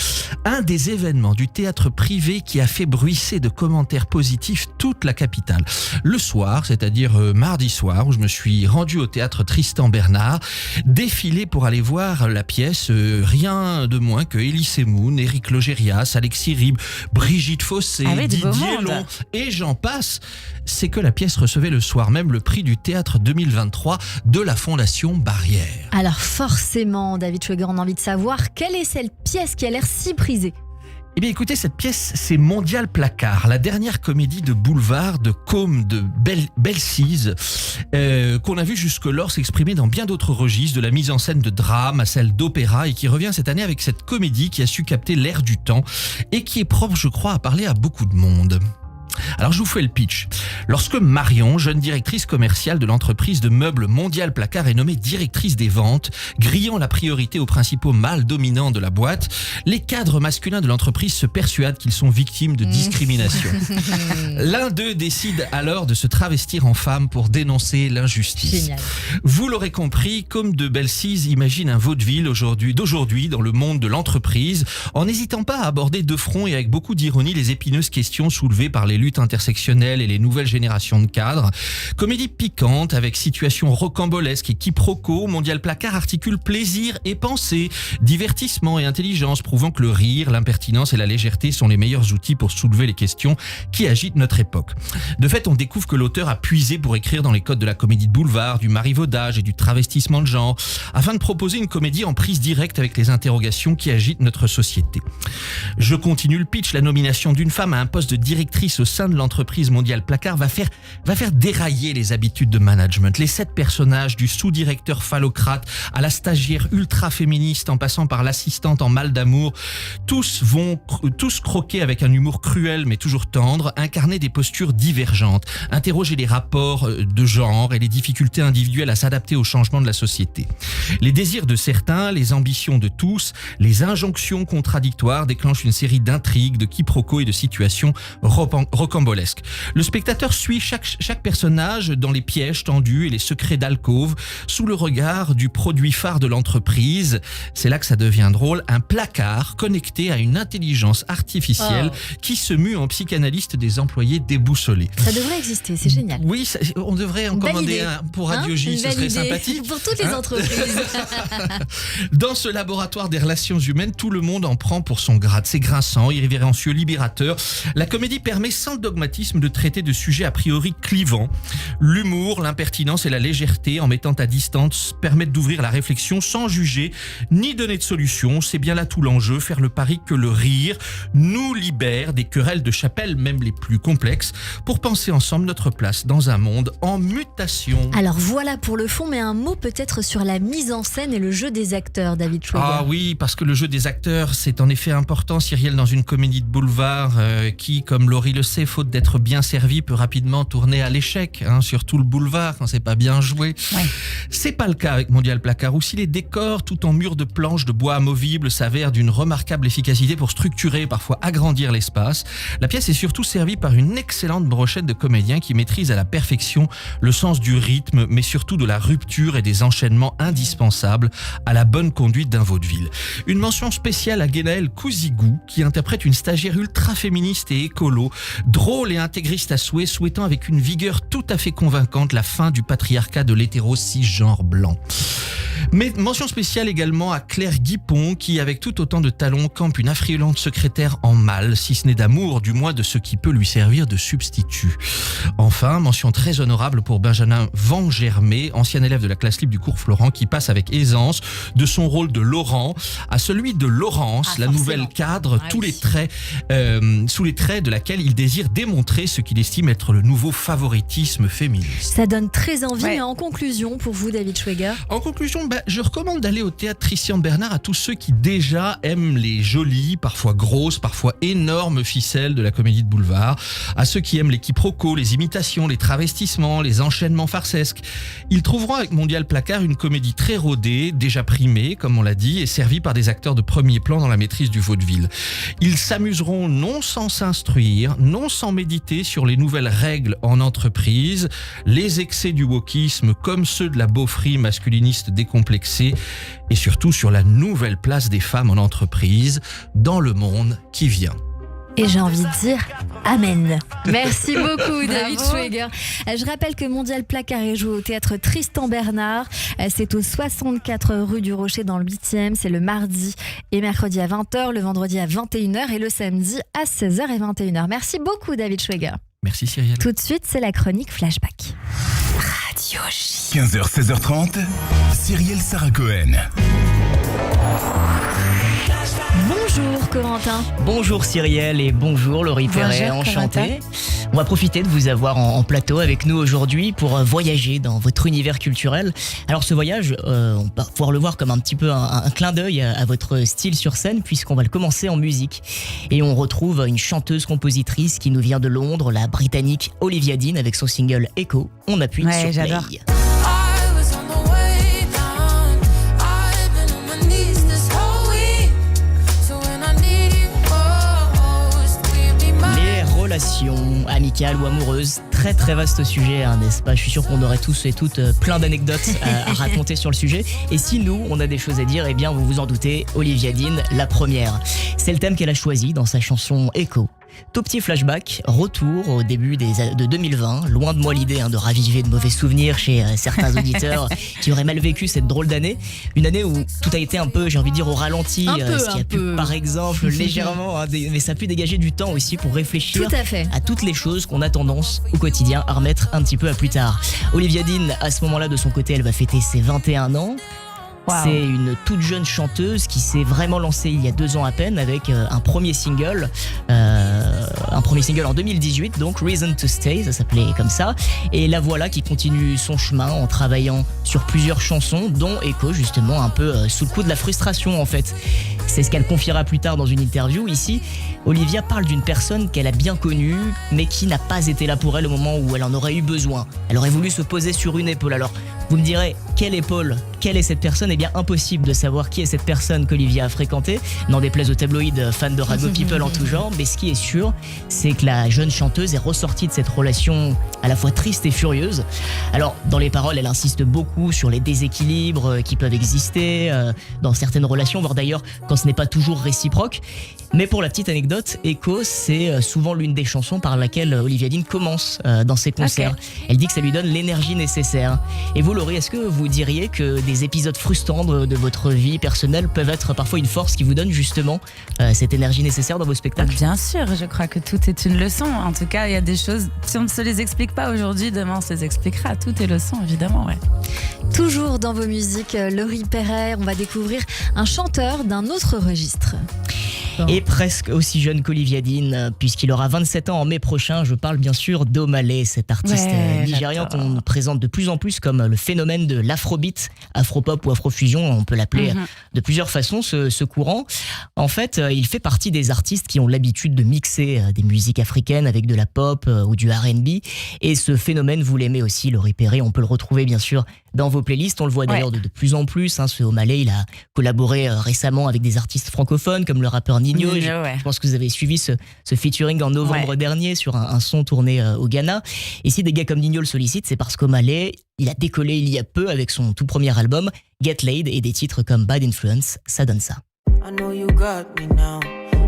un des événements du théâtre privé qui a fait bruisser de commentaires positifs toute la capitale. Le soir, c'est-à-dire mardi soir, où je me suis rendu au théâtre Tristan Bernard, défilé pour aller voir la pièce, rien de moins que Elie Semoun, Éric Logérias, Alexis Ribes, Brigitte Fossé, Didier Long, et j'en passe. C'est que la pièce recevait le soir même le prix du théâtre 2023 de la Fondation Barrière. Alors forcément, David Schweger, on a envie de savoir quelle est cette pièce qui a l'air si prisée. Eh bien écoutez, cette pièce, c'est Mondial Placard, la dernière comédie de boulevard de Côme de Bellesize, qu'on a vu jusque-lors s'exprimer dans bien d'autres registres, de la mise en scène de drame à celle d'opéra, et qui revient cette année avec cette comédie qui a su capter l'air du temps et qui est propre, je crois, à parler à beaucoup de monde. Alors je vous fais le pitch. Lorsque Marion, jeune directrice commerciale de l'entreprise de meubles Mondial Placard, est nommée directrice des ventes, grillant la priorité aux principaux mâles dominants de la boîte, les cadres masculins de l'entreprise se persuadent qu'ils sont victimes de discrimination. L'un d'eux décide alors de se travestir en femme pour dénoncer l'injustice. Génial. Vous l'aurez compris, comme de Bellesize imagine un vaudeville d'aujourd'hui dans le monde de l'entreprise, en n'hésitant pas à aborder de front et avec beaucoup d'ironie les épineuses questions soulevées par les luttes intersectionnelle et les nouvelles générations de cadres. Comédie piquante avec situations rocambolesques et quiproquos, Mondial Placard articule plaisir et pensée, divertissement et intelligence, prouvant que le rire, l'impertinence et la légèreté sont les meilleurs outils pour soulever les questions qui agitent notre époque. De fait, on découvre que l'auteur a puisé pour écrire dans les codes de la comédie de boulevard, du marivaudage et du travestissement de genre, afin de proposer une comédie en prise directe avec les interrogations qui agitent notre société. Je continue le pitch. La nomination d'une femme à un poste de directrice au sein de l'entreprise Mondial Placard va faire dérailler les habitudes de management. Les 7 personnages, du sous-directeur phallocrate à la stagiaire ultra-féministe en passant par l'assistante en mal d'amour, tous croquer avec un humour cruel mais toujours tendre, incarner des postures divergentes, interroger les rapports de genre et les difficultés individuelles à s'adapter aux changements de la société. Les désirs de certains, les ambitions de tous, les injonctions contradictoires déclenchent une série d'intrigues, de quiproquos et de situations rocambolesques. Le spectateur suit chaque personnage dans les pièges tendus et les secrets d'alcôve sous le regard du produit phare de l'entreprise. C'est là que ça devient drôle, un placard connecté à une intelligence artificielle qui se mue en psychanalyste des employés déboussolés. Ça devrait exister, c'est génial. Oui, on devrait en commander un pour Radio J, ce serait sympathique. Pour toutes les entreprises. Dans ce laboratoire des relations humaines, tout le monde en prend pour son grade. C'est grinçant, irrévérencieux, libérateur. La comédie permet sans dogmatisme de traiter de sujets a priori clivants. L'humour, l'impertinence et la légèreté, en mettant à distance, permettent d'ouvrir la réflexion sans juger ni donner de solution. C'est bien là tout l'enjeu, faire le pari que le rire nous libère des querelles de chapelle, même les plus complexes, pour penser ensemble notre place dans un monde en mutation. Alors voilà pour le fond, mais un mot peut-être sur la mise en scène et le jeu des acteurs, David Schweiger. Ah oui, parce que le jeu des acteurs, c'est en effet important, Cyrielle, dans une comédie de boulevard qui, comme Laurie le sait, faute d'être bien servie, peut rapidement tourner à l'échec, surtout le boulevard, quand c'est pas bien joué. Ouais. C'est pas le cas avec Mondial Placard, où si les décors, tout en murs de planches de bois amovibles, s'avèrent d'une remarquable efficacité pour structurer, parfois agrandir l'espace, la pièce est surtout servie par une excellente brochette de comédiens qui maîtrisent à la perfection le sens du rythme, mais surtout de la rupture et des enchaînements indispensables à la bonne conduite d'un vaudeville. Une mention spéciale à Guénaëlle Kouzigou, qui interprète une stagiaire ultra-féministe et écolo, drôle et intégriste à souhait, souhaitant avec une vigueur tout à fait convaincante la fin du patriarcat de l'hétéro-cisgenre blanc. Mais mention spéciale également à Claire Guipon, qui, avec tout autant de talent, campe une affriolante secrétaire en mal, si ce n'est d'amour, du moins de ce qui peut lui servir de substitut. Enfin, mention très honorable pour Benjamin Van Germé, ancien élève de la classe libre du cours Florent, qui passe avec aisance de son rôle de Laurent à celui de Laurence, la nouvelle cadre, sous les traits de laquelle il désire démontrer ce qu'il estime être le nouveau favoritisme féministe. Ça donne très envie, mais en conclusion, pour vous, David Schweiger? En conclusion, je recommande d'aller au théâtre Christian Bernard à tous ceux qui déjà aiment les jolies, parfois grosses, parfois énormes ficelles de la comédie de boulevard, à ceux qui aiment les quiproquos, les imitations, les travestissements, les enchaînements farcesques. Ils trouveront avec Mondial Placard une comédie très rodée, déjà primée, comme on l'a dit, et servie par des acteurs de premier plan dans la maîtrise du vaudeville. Ils s'amuseront non sans s'instruire, non sans méditer sur les nouvelles règles en entreprise, les excès du wokisme comme ceux de la beaufrie masculiniste décomplexée, et surtout sur la nouvelle place des femmes en entreprise dans le monde qui vient. Et j'ai envie de dire Amen. Merci beaucoup, David Schweiger. Je rappelle que Mondial Placard est joué au théâtre Tristan Bernard. C'est au 64 rue du Rocher dans le 8e. C'est le mardi et mercredi à 20h, le vendredi à 21h et le samedi à 16h et 21h. Merci beaucoup, David Schweiger. Merci, Cyrielle. Tout de suite, c'est la chronique Flashback. Radio J. 15h, 16h30, Cyrielle Sarah Cohen. Bonjour Corentin. Bonjour Cyrielle et bonjour Laurie Perret, enchanté. On va profiter de vous avoir en plateau avec nous aujourd'hui pour voyager dans votre univers culturel. Alors ce voyage, on va pouvoir le voir comme un petit peu un clin d'œil à votre style sur scène, puisqu'on va le commencer en musique. Et on retrouve une chanteuse-compositrice qui nous vient de Londres, la britannique Olivia Dean, avec son single Echo. On appuie sur play. J'adore. Relations amicales ou amoureuses, très très vaste sujet, n'est-ce pas? Je suis sûr qu'on aurait tous et toutes plein d'anecdotes à raconter sur le sujet. Et si nous, on a des choses à dire, eh bien vous vous en doutez, Olivia Dean, la première. C'est le thème qu'elle a choisi dans sa chanson Echo. Tout petit flashback, retour au début de 2020. Loin de moi l'idée de raviver de mauvais souvenirs chez certains auditeurs qui auraient mal vécu cette drôle d'année. Une année où tout a été un peu, j'ai envie de dire, au ralenti. Ce qui a pu, par exemple, légèrement, mais ça a pu dégager du temps aussi pour réfléchir à toutes les choses qu'on a tendance au quotidien à remettre un petit peu à plus tard. Olivia Dean, à ce moment-là, de son côté, elle va fêter ses 21 ans. Wow. C'est une toute jeune chanteuse qui s'est vraiment lancée il y a 2 ans à peine avec un premier single en 2018, donc Reason to Stay, ça s'appelait comme ça. Et la voilà qui continue son chemin en travaillant sur plusieurs chansons, dont Echo, justement, un peu sous le coup de la frustration en fait. C'est ce qu'elle confiera plus tard dans une interview. Ici, Olivia parle d'une personne qu'elle a bien connue, mais qui n'a pas été là pour elle au moment où elle en aurait eu besoin. Elle aurait voulu se poser sur une épaule. Alors, vous me direz, quelle épaule ? Quelle est cette personne ? Eh bien, impossible de savoir qui est cette personne qu'Olivia a fréquentée, n'en déplaise aux tabloïds fans de rago people en tout genre. Mais ce qui est sûr, c'est que la jeune chanteuse est ressortie de cette relation à la fois triste et furieuse. Alors, dans les paroles, elle insiste beaucoup sur les déséquilibres qui peuvent exister dans certaines relations, voire d'ailleurs quand ce n'est pas toujours réciproque. Mais pour la petite anecdote, Echo, c'est souvent l'une des chansons par laquelle Olivia Dean commence dans ses concerts. Okay. Elle dit que ça lui donne l'énergie nécessaire. Et vous, Laurie, est-ce que vous diriez que des épisodes frustrants de votre vie personnelle peuvent être parfois une force qui vous donne justement cette énergie nécessaire dans vos spectacles ? Bien sûr, je crois que tout est une leçon. En tout cas, il y a des choses, si on ne se les explique pas aujourd'hui, demain on se les expliquera. Tout est leçon, évidemment, ouais. Toujours dans vos musiques, Laurie Perret, on va découvrir un chanteur d'un autre registre. Et presque aussi jeune qu'Olivia Dean, puisqu'il aura 27 ans en mai prochain. Je parle bien sûr d'Omale, cet artiste nigérian qu'on présente de plus en plus comme le phénomène de l'afrobeat, afropop ou afrofusion, on peut l'appeler de plusieurs façons ce courant. En fait, il fait partie des artistes qui ont l'habitude de mixer des musiques africaines avec de la pop ou du R&B. Et ce phénomène, vous l'aimez aussi, Laurie Perret, on peut le retrouver bien sûr dans vos playlists. On le voit d'ailleurs de plus en plus. Ce Omale, il a collaboré récemment avec des artistes francophones comme le rappeur Ninho. Je pense que vous avez suivi ce featuring en novembre dernier sur un son tourné au Ghana. Et si des gars comme Ninho le sollicitent, c'est parce qu'Omale, il a décollé il y a peu avec son tout premier album Get Laid, et des titres comme Bad Influence, ça donne ça. I know you got me now.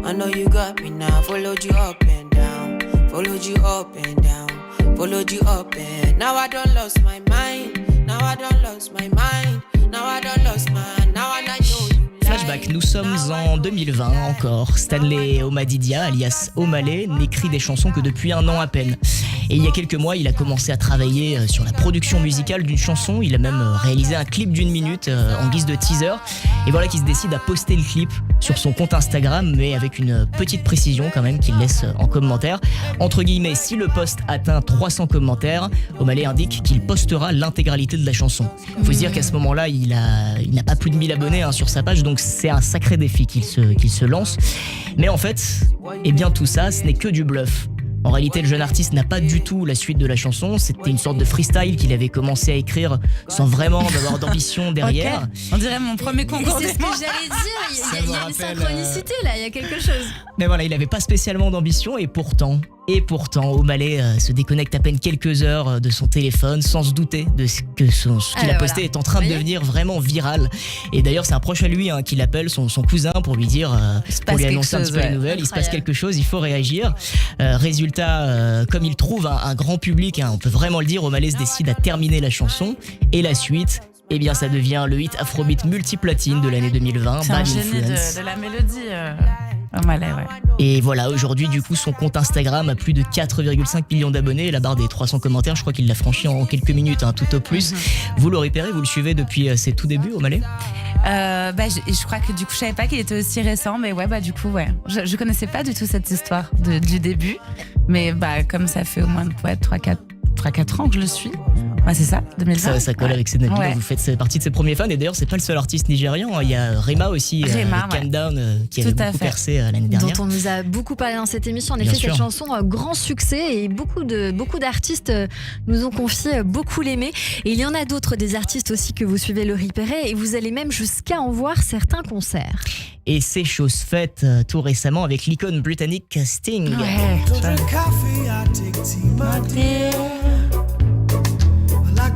I know you got me now. Followed you up and down. Followed you up and down. Followed you up and now I don't lost my mind. Now I don't lost my mind. Now I don't lost my. Now I know you. Flashback, nous sommes en 2020 encore. Stanley Omadidia, alias Omale, n'écrit des chansons que depuis 1 an à peine. Et il y a quelques mois, il a commencé à travailler sur la production musicale d'une chanson. Il a même réalisé un clip d'1 minute en guise de teaser. Et voilà qu'il se décide à poster le clip sur son compte Instagram, mais avec une petite précision quand même qu'il laisse en commentaire. Entre guillemets, si le post atteint 300 commentaires, Omale indique qu'il postera l'intégralité de la chanson. Il faut se dire qu'à ce moment-là, il n'a pas plus de 1000 abonnés sur sa page, donc c'est un sacré défi qu'il se lance. Mais en fait, bien tout ça, ce n'est que du bluff. En réalité, le jeune artiste n'a pas du tout la suite de la chanson. C'était une sorte de freestyle qu'il avait commencé à écrire sans vraiment avoir d'ambition derrière. Okay. On dirait mon premier concours. C'est ce que j'allais dire. Il y a une synchronicité là, il y a quelque chose. Mais voilà, il n'avait pas spécialement d'ambition et pourtant, Omale se déconnecte à peine quelques heures de son téléphone sans se douter de ce qu'il a posté est en train de devenir vraiment viral. Et d'ailleurs, c'est un proche à lui qui l'appelle, son cousin, pour lui dire, pour lui annoncer un petit peu la nouvelle. Il se passe quelque chose, il faut réagir. Résultat, comme il trouve un grand public, on peut vraiment le dire, Omale se décide à terminer la chanson. Et la suite, ça devient le hit Afrobeat multiplatine de l'année 2020. C'est un génie de la mélodie. Et voilà, aujourd'hui, du coup, son compte Instagram a plus de 4,5 millions d'abonnés. La barre des 300 commentaires, je crois qu'il l'a franchi en quelques minutes, tout au plus. Vous, Laurie Perret, vous le suivez depuis ses tout débuts, Omale ? Je crois que du coup, je savais pas qu'il était aussi récent, mais du coup, je connaissais pas du tout cette histoire du début. Mais comme ça fait au moins 3-4 ans que je le suis. C'est ça, 2020. Ça colle avec ses amis. Vous faites partie de ses premiers fans. Et d'ailleurs, c'est pas le seul artiste nigérian. Il y a Rema aussi, Calm Down, qui avait beaucoup percé l'année dernière. Dont on nous a beaucoup parlé dans cette émission. En effet, cette chanson, grand succès. Et beaucoup d'artistes nous ont confié beaucoup l'aimer. Et il y en a d'autres, des artistes aussi que vous suivez, Laurie Perret. Et vous allez même jusqu'à en voir certains concerts. Et c'est chose faite tout récemment avec l'icône britannique Sting.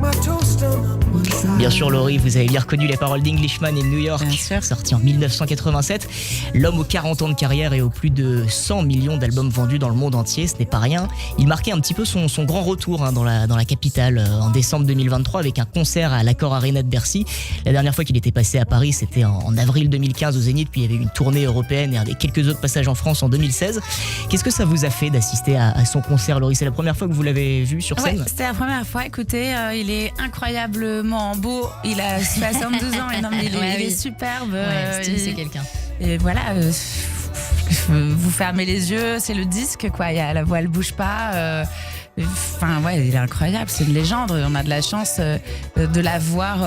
My toast on Bien sûr, Laurie, vous avez bien reconnu les paroles d'Englishman in New York, sorti en 1987. L'homme aux 40 ans de carrière et aux plus de 100 millions d'albums vendus dans le monde entier, ce n'est pas rien. Il marquait un petit peu son grand retour dans la capitale en décembre 2023 avec un concert à l'Accor Arena de Bercy. La dernière fois qu'il était passé à Paris, c'était en avril 2015 au Zénith, puis il y avait une tournée européenne et avec quelques autres passages en France en 2016. Qu'est-ce que ça vous a fait d'assister à son concert, Laurie? C'est la première fois que vous l'avez vu sur scène? Ouais, c'était la première fois. Écoutez, il est incroyablement beau. Il a 62 ans. Et non, mais il est superbe. C'est quelqu'un. Et voilà. Vous fermez les yeux, c'est le disque, quoi. La voix, elle bouge pas. Enfin, ouais, il est incroyable, c'est une légende. On a de la chance de la voir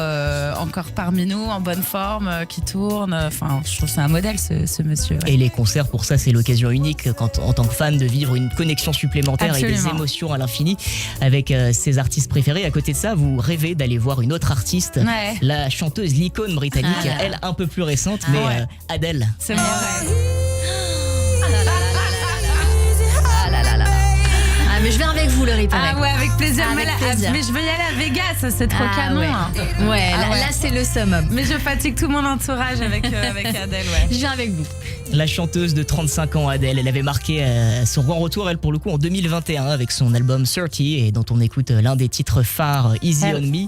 encore parmi nous, en bonne forme, qui tourne. Enfin, je trouve que c'est un modèle, ce monsieur. Ouais. Et les concerts, pour ça, c'est l'occasion unique, en tant que fan, de vivre une connexion supplémentaire. Absolument. Et des émotions à l'infini avec ses artistes préférés. À côté de ça, vous rêvez d'aller voir une autre artiste, la chanteuse, l'icône britannique, elle un peu plus récente, mais Adele. C'est mon rêve. Mais je viens avec vous, Laurie Perret. Ah ouais, avec plaisir. Mais je veux y aller à Vegas, c'est trop canon. Ouais, là c'est le summum. Mais je fatigue tout mon entourage avec Adele, Je viens avec vous. La chanteuse de 35 ans, Adele, elle avait marqué son grand retour, elle, pour le coup, en 2021 avec son album 30, et dont on écoute l'un des titres phares, Easy on Me.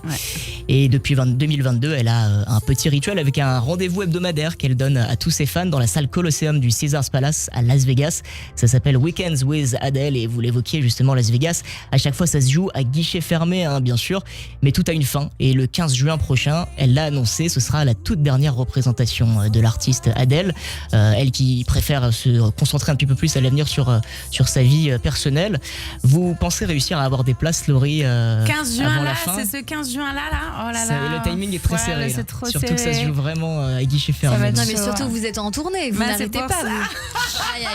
Et depuis 2022, elle a un petit rituel avec un rendez-vous hebdomadaire qu'elle donne à tous ses fans dans la salle Colosseum du Caesars Palace à Las Vegas. Ça s'appelle Weekends with Adele, et vous l'évoquiez justement, Las Vegas. À chaque fois, ça se joue à guichet fermé, bien sûr, mais tout a une fin. Et le 15 juin prochain, elle l'a annoncé, ce sera la toute dernière représentation de l'artiste Adele. Elle qui préfère se concentrer un petit peu plus à l'avenir sur sa vie personnelle. Vous pensez réussir à avoir des places, Laurie, 15 juin avant là, la fin? C'est ce 15 juin là. Oh là là. Le timing est très serré. C'est trop surtout serré. que ça se joue vraiment à guichet fermé. Non, mais surtout vous êtes en tournée, vous n'arrêtez pas. Aïe.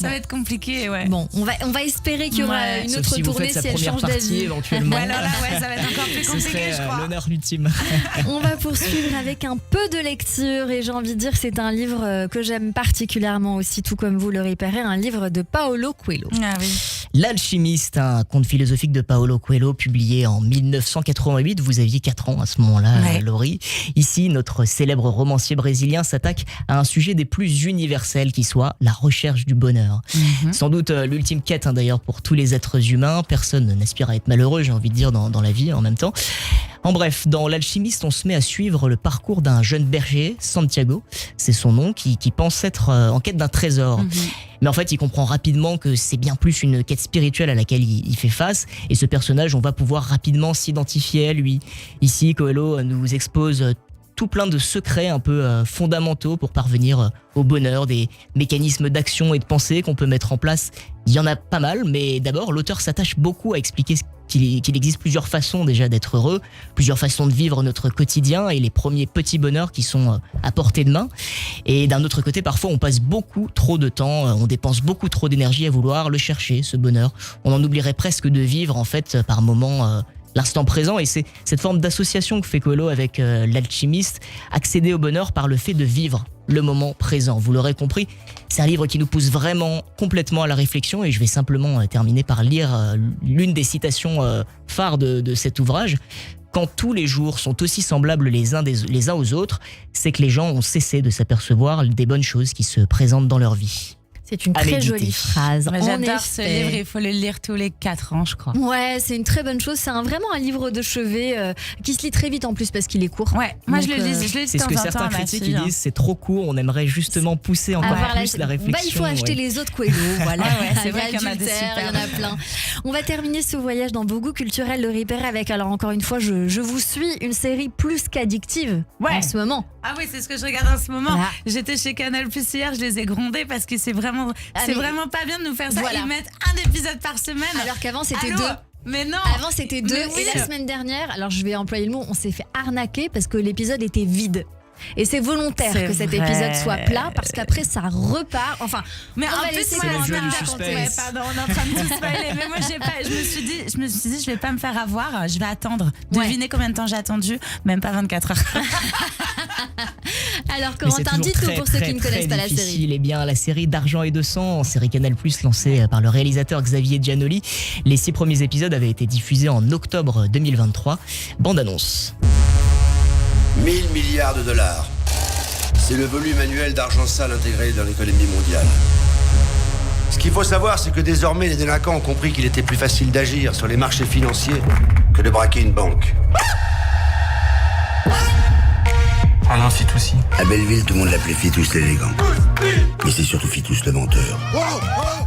Ça va être compliqué, ouais. Bon, on va espérer qu'il y aura une autre tournée si elle change d'avis. Éventuellement. Ouais, ça va être encore plus compliqué, je crois. L'honneur ultime. On va poursuivre avec un peu de lecture, et j'ai envie de dire c'est un livre que j'aime particulièrement aussi, tout comme vous, Laurie Perret, un livre de Paolo Coelho. Ah oui. L'Alchimiste, un conte philosophique de Paolo Coelho publié en 1988. Vous aviez 4 ans à ce moment-là, Laurie. Ici, notre célèbre romancier brésilien s'attaque à un sujet des plus universels qui soit la recherche du bonheur. Sans doute l'ultime quête d'ailleurs pour tous les êtres humains. Personne n'aspire à être malheureux, j'ai envie de dire, dans la vie en même temps. En bref, dans L'Alchimiste, on se met à suivre le parcours d'un jeune berger, Santiago, c'est son nom, qui pense être en quête d'un trésor. Mais en fait, il comprend rapidement que c'est bien plus une quête spirituelle à laquelle il fait face. Et ce personnage, on va pouvoir rapidement s'identifier à lui. Ici, Coelho nous expose tout plein de secrets un peu fondamentaux pour parvenir au bonheur, des mécanismes d'action et de pensée qu'on peut mettre en place. Il y en a pas mal, mais d'abord, l'auteur s'attache beaucoup à expliquer qu'il existe plusieurs façons déjà d'être heureux, plusieurs façons de vivre notre quotidien et les premiers petits bonheurs qui sont à portée de main. Et d'un autre côté, parfois on passe beaucoup trop de temps, on dépense beaucoup trop d'énergie à vouloir le chercher, ce bonheur. On en oublierait presque de vivre en fait par moments l'instant présent, et c'est cette forme d'association que fait Coelho avec l'Alchimiste, accéder au bonheur par le fait de vivre le moment présent. Vous l'aurez compris, c'est un livre qui nous pousse vraiment complètement à la réflexion, et je vais simplement terminer par lire l'une des citations phares de cet ouvrage. Quand tous les jours sont aussi semblables les uns aux autres, c'est que les gens ont cessé de s'apercevoir des bonnes choses qui se présentent dans leur vie. C'est une très jolie phrase. J'adore ce livre, il faut le lire tous les 4 ans, je crois. Ouais, c'est une très bonne chose. C'est vraiment un livre de chevet qui se lit très vite en plus parce qu'il est court. Ouais, moi je le lis de temps en temps. C'est ce que certains critiques disent, c'est trop court, on aimerait justement pousser encore plus la réflexion. Il faut acheter les autres Coelho, voilà. C'est vrai qu'il y en a des super. Il y en a plein. On va terminer ce voyage dans vos goûts culturels, Laurie Perret, avec, alors encore une fois, je vous suis, une série plus qu'addictive en ce moment. Ah oui, c'est ce que je regarde en ce moment. J'étais chez Canal+ hier, je les ai grondés parce que c'est vraiment pas bien de nous faire ça. Ils mettent un épisode par semaine. Alors qu'avant c'était 2. Mais non. Avant c'était 2. Et la semaine dernière, alors je vais employer le mot, on s'est fait arnaquer parce que l'épisode était vide. Et c'est volontaire que cet épisode soit plat parce qu'après ça repart. Enfin, mais on en va plus, laisser on est en train de tout spoiler. Mais moi, je me suis dit, je vais pas me faire avoir. Je vais attendre. Devinez combien de temps j'ai attendu? Même pas 24 heures. Alors, Corentin, dis tout pour ceux qui ne connaissent pas la série. Eh bien, la série d'Argent et de sang, série Canal+, lancée par le réalisateur Xavier Giannoli. Les 6 premiers épisodes avaient été diffusés en octobre 2023. Bande annonce. 1000 milliards de dollars. C'est le volume annuel d'argent sale intégré dans l'économie mondiale. Ce qu'il faut savoir, c'est que désormais, les délinquants ont compris qu'il était plus facile d'agir sur les marchés financiers que de braquer une banque. Alain Fitoussi. À Belleville, tout le monde l'appelait Fitous l'élégant. Mais c'est surtout Fitous le menteur.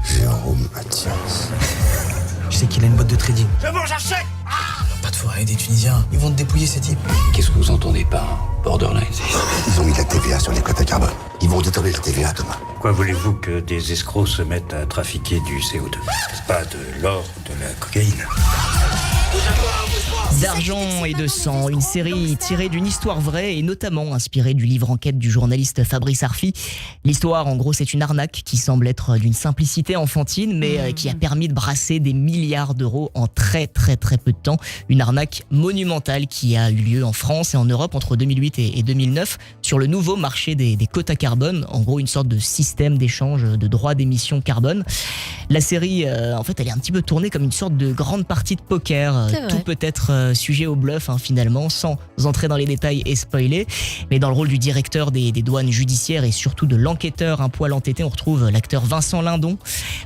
Jérôme Mathias. Je sais qu'il a une boîte de trading. C'est bon, j'achète. Pas de forêt, des Tunisiens. Ils vont te dépouiller, ces types. Qu'est-ce que vous entendez par borderline? Ils ont mis la TVA sur les quotas carbone. Ils vont détourner la TVA, Thomas. Pourquoi voulez-vous que des escrocs se mettent à trafiquer du CO2? C'est pas de l'or ou de la cocaïne. D'argent et de sang, une série tirée d'une histoire vraie et notamment inspirée du livre enquête du journaliste Fabrice Arfi. L'histoire, en gros, c'est une arnaque qui semble être d'une simplicité enfantine, mais qui a permis de brasser des milliards d'euros en très très très peu de temps. Une arnaque monumentale qui a eu lieu en France et en Europe entre 2008 et 2009 sur le nouveau marché des quotas carbone. En gros, une sorte de système d'échange de droits d'émission carbone. La série, en fait, elle est un petit peu tournée comme une sorte de grande partie de poker. Tout peut être sujet au bluff, finalement, sans entrer dans les détails et spoiler. Mais dans le rôle du directeur des douanes judiciaires et surtout de l'enquêteur un poil entêté, on retrouve l'acteur Vincent Lindon.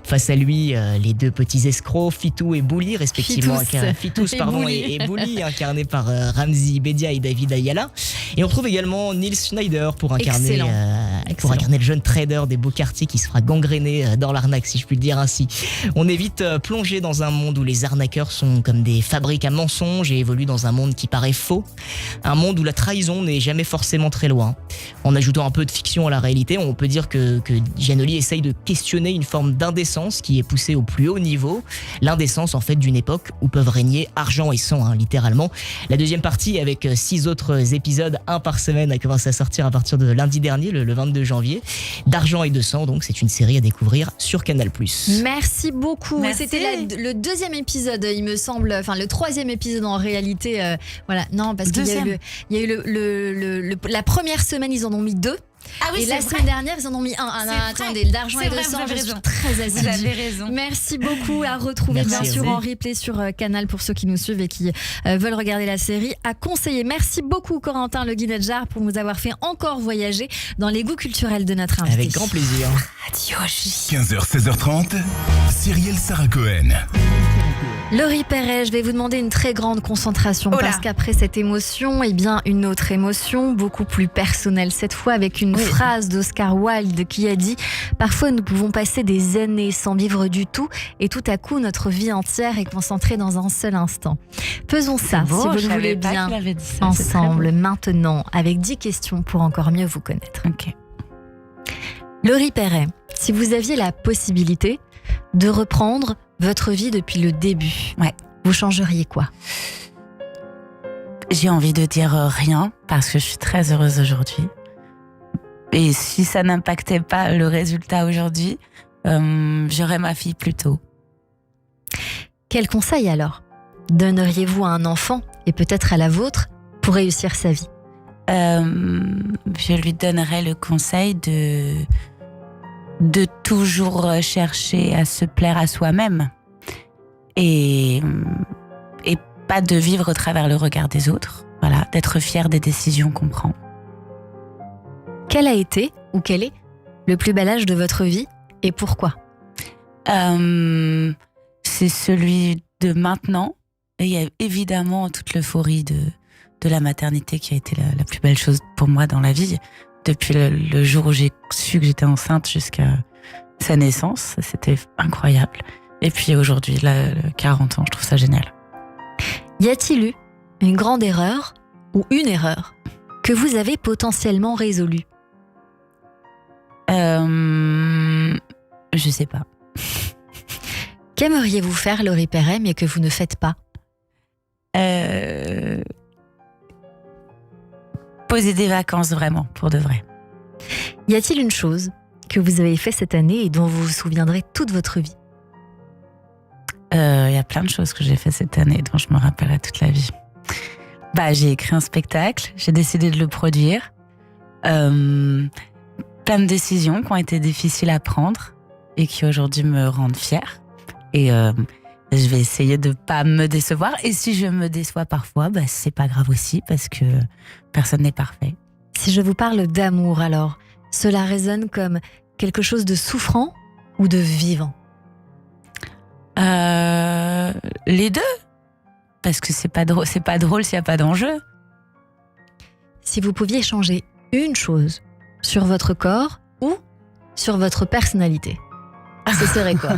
Face à lui, les deux petits escrocs, Fitou et Bouli, respectivement. Fitous et Bouli, incarnés par Ramzi Bedia et David Ayala. Et on retrouve également Nils Schneider pour incarner le jeune trader des beaux quartiers qui se fera gangréner dans l'arnaque, si je puis le dire ainsi. On est vite plongé dans un monde où les arnaqueurs sont comme des fabriques à mensonges et évoluent dans un monde qui paraît faux. Un monde où la trahison n'est jamais forcément très loin. En ajoutant un peu de fiction à la réalité, on peut dire que Giannoli essaye de questionner une forme d'indécence qui est poussée au plus haut niveau. L'indécence, en fait, d'une époque où peuvent régner argent et sang, littéralement. La deuxième partie, avec 6 autres épisodes, un par semaine, a commencé à sortir à partir de lundi dernier, le 22 janvier. D'argent et de sang, donc, c'est une série à découvrir sur Canal+. Merci beaucoup. Merci. C'était le deuxième épisode, il me semble, enfin le troisième épisode en réalité. Voilà, non, parce qu'il y a eu la première semaine, ils en ont mis 2. Ah oui, et la semaine dernière, ils en ont mis 1. Attendez, d'argent et de sang, je suis très assidue. Vous avez raison. Merci beaucoup. À retrouver bien sûr en replay sur Canal pour ceux qui nous suivent et qui veulent regarder la série. À conseiller. Merci beaucoup Corentin Le Guinedjar pour nous avoir fait encore voyager dans les goûts culturels de notre invité. Avec grand plaisir. Radio J. 15h, 16h30, Cyrielle Sarah Cohen. Laurie Perret, je vais vous demander une très grande concentration parce qu'après cette émotion, une autre émotion, beaucoup plus personnelle cette fois, avec une phrase d'Oscar Wilde qui a dit « Parfois nous pouvons passer des années sans vivre du tout et tout à coup notre vie entière est concentrée dans un seul instant. » Faisons ça, si vous le voulez bien, ensemble, maintenant, avec 10 questions pour encore mieux vous connaître. Ok. Laurie Perret, si vous aviez la possibilité de reprendre votre vie depuis le début, vous changeriez quoi? J'ai envie de dire rien parce que je suis très heureuse aujourd'hui. Et si ça n'impactait pas le résultat aujourd'hui, j'aurais ma fille plus tôt. Quel conseil alors donneriez-vous à un enfant et peut-être à la vôtre pour réussir sa vie? Je lui donnerais le conseil de toujours chercher à se plaire à soi-même et pas de vivre au travers le regard des autres. Voilà, d'être fier des décisions qu'on prend. Quel a été ou quel est le plus bel âge de votre vie et pourquoi? C'est celui de maintenant. Et il y a évidemment toute l'euphorie de la maternité qui a été la plus belle chose pour moi dans la vie. Depuis le jour où j'ai su que j'étais enceinte jusqu'à sa naissance, c'était incroyable. Et puis aujourd'hui, là, 40 ans, je trouve ça génial. Y a-t-il eu une grande erreur ou une erreur que vous avez potentiellement résolue? Je sais pas. Qu'aimeriez-vous faire, Laurie Perret, mais que vous ne faites pas? Poser des vacances, vraiment, pour de vrai. Y a-t-il une chose que vous avez fait cette année et dont vous vous souviendrez toute votre vie? Y a plein de choses que j'ai fait cette année dont je me rappellerai toute la vie. J'ai écrit un spectacle, j'ai décidé de le produire. Plein de décisions qui ont été difficiles à prendre et qui aujourd'hui me rendent fière. Et Je vais essayer de pas me décevoir. Et si je me déçois parfois, c'est pas grave aussi, parce que personne n'est parfait. Si je vous parle d'amour, alors, cela résonne comme quelque chose de souffrant ou de vivant? Les deux. Parce que c'est pas drôle s'il n'y a pas d'enjeu. Si vous pouviez changer une chose sur votre corps ou sur votre personnalité, ce serait quoi?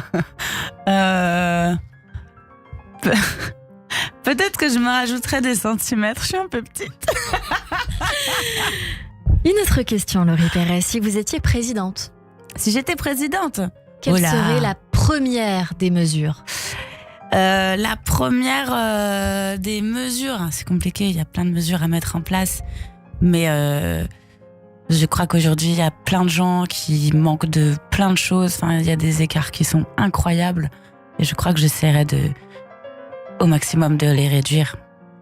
Peut-être que je me rajouterais des centimètres, je suis un peu petite. Une autre question, Laurie Perret. Si vous étiez présidente, si j'étais présidente, quelle serait la première des mesures? La première des mesures, c'est compliqué, il y a plein de mesures à mettre en place, mais je crois qu'aujourd'hui, il y a plein de gens qui manquent de plein de choses. Enfin, il y a des écarts qui sont incroyables, et je crois que j'essaierai au maximum de les réduire,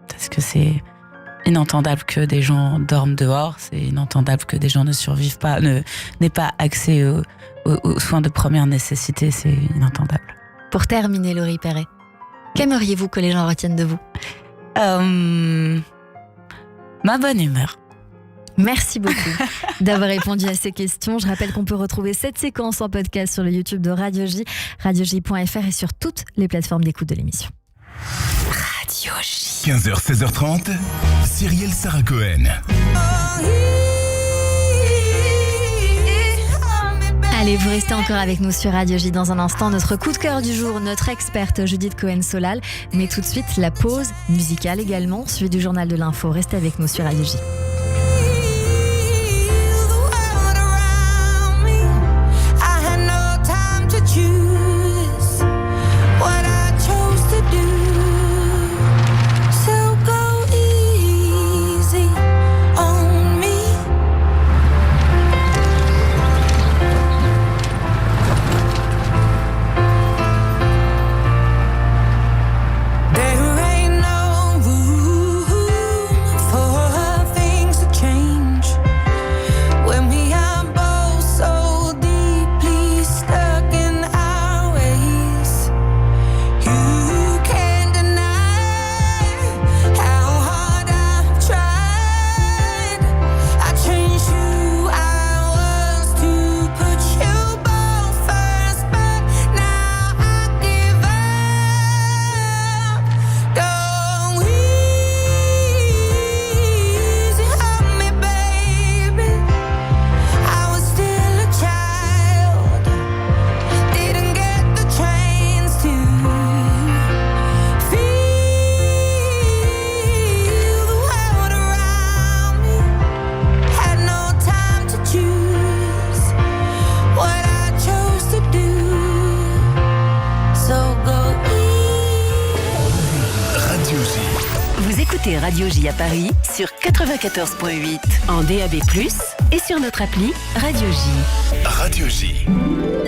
parce que c'est inentendable que des gens dorment dehors, c'est inentendable que des gens ne survivent pas, n'aient pas accès aux soins de première nécessité, c'est inentendable. Pour terminer, Laurie Perret, qu'aimeriez-vous que les gens retiennent de vous? Ma bonne humeur. Merci beaucoup d'avoir répondu à ces questions. Je rappelle qu'on peut retrouver cette séquence en podcast sur le YouTube de Radio J, radioj.fr et sur toutes les plateformes d'écoute de l'émission. Radio J. 15h, 16h30, Cyrielle Sarah Cohen. Allez, vous restez encore avec nous sur Radio J dans un instant. Notre coup de cœur du jour, notre experte Judith Cohen-Solal. Mais tout de suite, la pause musicale également, suivi du journal de l'info. Restez avec nous sur Radio J. Radio J à Paris sur 94.8 en DAB+, et sur notre appli Radio J. Radio J.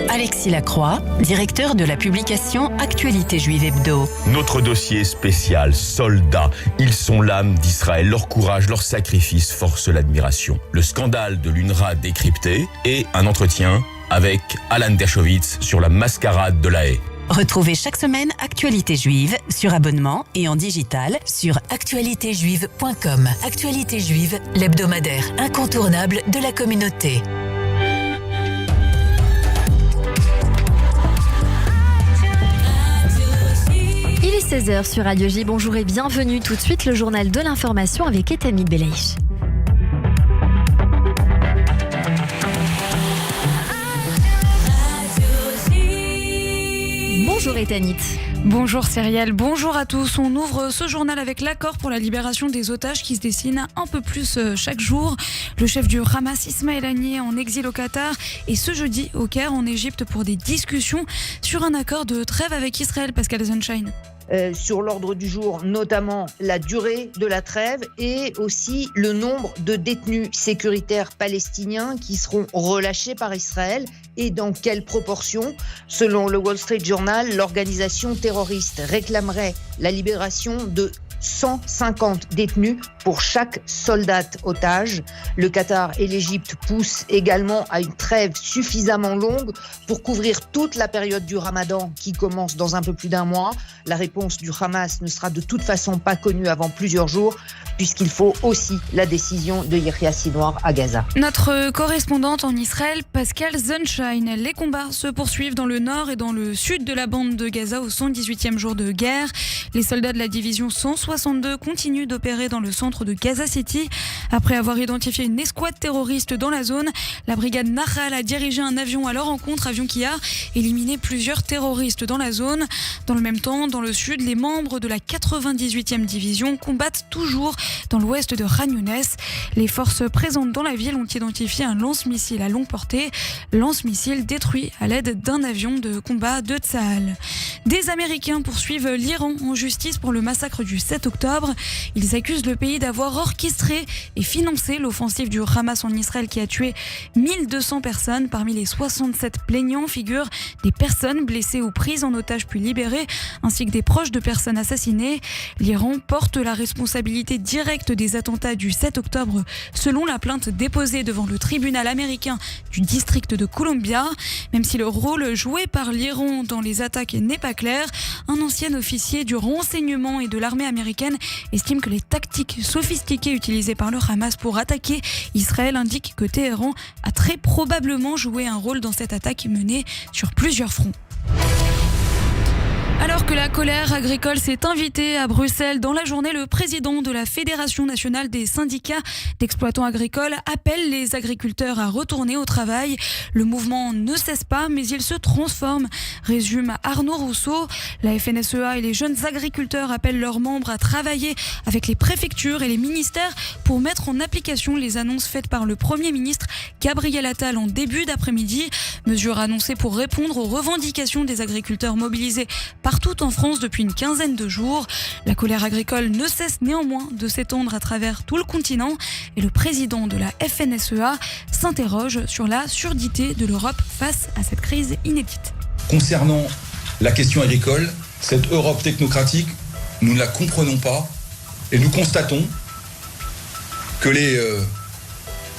Alexis Lacroix, directeur de la publication Actualité Juive Hebdo. Notre dossier spécial, soldats. Ils sont l'âme d'Israël. Leur courage, leur sacrifice force l'admiration. Le scandale de l'UNRWA décrypté et un entretien avec Alan Dershowitz sur la mascarade de la haie. Retrouvez chaque semaine Actualité Juive sur abonnement et en digital sur actualitéjuive.com. Actualité Juive, l'hebdomadaire incontournable de la communauté. Il est 16h sur Radio J. Bonjour et bienvenue. Tout de suite, le journal de l'information avec Etamit Belaïch. Bonjour Etanit. Bonjour Cyrielle, bonjour à tous. On ouvre ce journal avec l'accord pour la libération des otages qui se dessine un peu plus chaque jour. Le chef du Hamas, Ismaël Haniyeh, en exil au Qatar et ce jeudi au Caire en Égypte pour des discussions sur un accord de trêve avec Israël. Pascal Sunshine. Sur l'ordre du jour, notamment la durée de la trêve et aussi le nombre de détenus sécuritaires palestiniens qui seront relâchés par Israël et dans quelle proportion. Selon le Wall Street Journal, l'organisation terroriste réclamerait la libération de 150 détenus pour chaque soldat otage. Le Qatar et l'Égypte poussent également à une trêve suffisamment longue pour couvrir toute la période du Ramadan qui commence dans un peu plus d'un mois. La réponse du Hamas ne sera de toute façon pas connue avant plusieurs jours, puisqu'il faut aussi la décision de Yahya Sinwar à Gaza. Notre correspondante en Israël, Pascal Sunshine. Les combats se poursuivent dans le nord et dans le sud de la bande de Gaza au 118e jour de guerre. Les soldats de la division 162 continuent d'opérer dans le centre de Gaza City. Après avoir identifié une escouade terroriste dans la zone, la brigade Nahal a dirigé un avion à leur rencontre, avion qui a éliminé plusieurs terroristes dans la zone. Dans le même temps, dans le sud, les membres de la 98e division combattent toujours dans l'ouest de Khan Younes. Les forces présentes dans la ville ont identifié un lance-missile à longue portée. Lance-missile détruit à l'aide d'un avion de combat de Tsahal. Des Américains poursuivent l'Iran en justice pour le massacre du 7 octobre. Ils accusent le pays d'avoir orchestré et financé l'offensive du Hamas en Israël qui a tué 1200 personnes. Parmi les 67 plaignants figurent des personnes blessées ou prises en otage puis libérées, ainsi que des proches de personnes assassinées. L'Iran porte la responsabilité directe des attentats du 7 octobre selon la plainte déposée devant le tribunal américain du district de Columbia. Même si le rôle joué par l'Iran dans les attaques n'est pas clair, un ancien officier du renseignement et de l'armée américaine estime que les tactiques sophistiquées utilisées par le Hamas pour attaquer Israël indiquent que Téhéran a très probablement joué un rôle dans cette attaque menée sur plusieurs fronts. Alors que la colère agricole s'est invitée à Bruxelles dans la journée, le président de la Fédération nationale des syndicats d'exploitants agricoles appelle les agriculteurs à retourner au travail. Le mouvement ne cesse pas, mais il se transforme, résume Arnaud Rousseau. La FNSEA et les jeunes agriculteurs appellent leurs membres à travailler avec les préfectures et les ministères pour mettre en application les annonces faites par le Premier ministre Gabriel Attal en début d'après-midi. Mesures annoncées pour répondre aux revendications des agriculteurs mobilisés partout en France depuis une quinzaine de jours. La colère agricole ne cesse néanmoins de s'étendre à travers tout le continent et le président de la FNSEA s'interroge sur la surdité de l'Europe face à cette crise inédite. Concernant la question agricole, cette Europe technocratique, nous ne la comprenons pas et nous constatons que les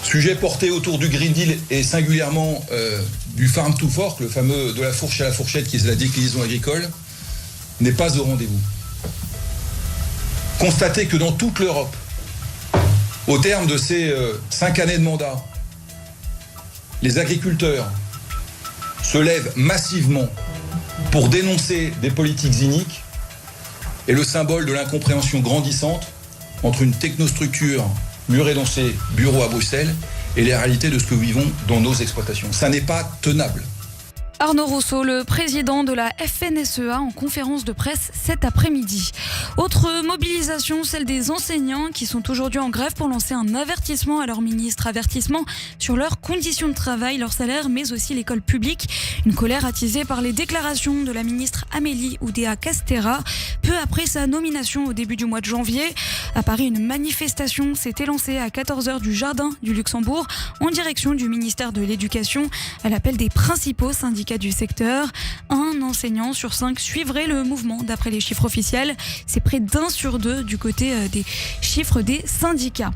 sujets portés autour du Green Deal et singulièrement du Farm to Fork, le fameux de la fourche à la fourchette qui est la déclinaison agricole, n'est pas au rendez-vous. Constatez que dans toute l'Europe, au terme de ces 5 années de mandat, les agriculteurs se lèvent massivement pour dénoncer des politiques iniques et le symbole de l'incompréhension grandissante entre une technostructure murée dans ses bureaux à Bruxelles et les réalités de ce que nous vivons dans nos exploitations. Ça n'est pas tenable. Arnaud Rousseau, le président de la FNSEA en conférence de presse cet après-midi. Autre mobilisation, celle des enseignants qui sont aujourd'hui en grève pour lancer un avertissement à leur ministre. Avertissement sur leurs conditions de travail, leur salaire, mais aussi l'école publique. Une colère attisée par les déclarations de la ministre Amélie Oudéa-Castéra. Peu après sa nomination au début du mois de janvier, à Paris, une manifestation s'est élancée à 14h du Jardin du Luxembourg en direction du ministère de l'Éducation à l'appel des principaux syndicats du secteur. Un enseignant sur 5 suivrait le mouvement d'après les chiffres officiels. C'est près d'1 sur 2 du côté des chiffres des syndicats.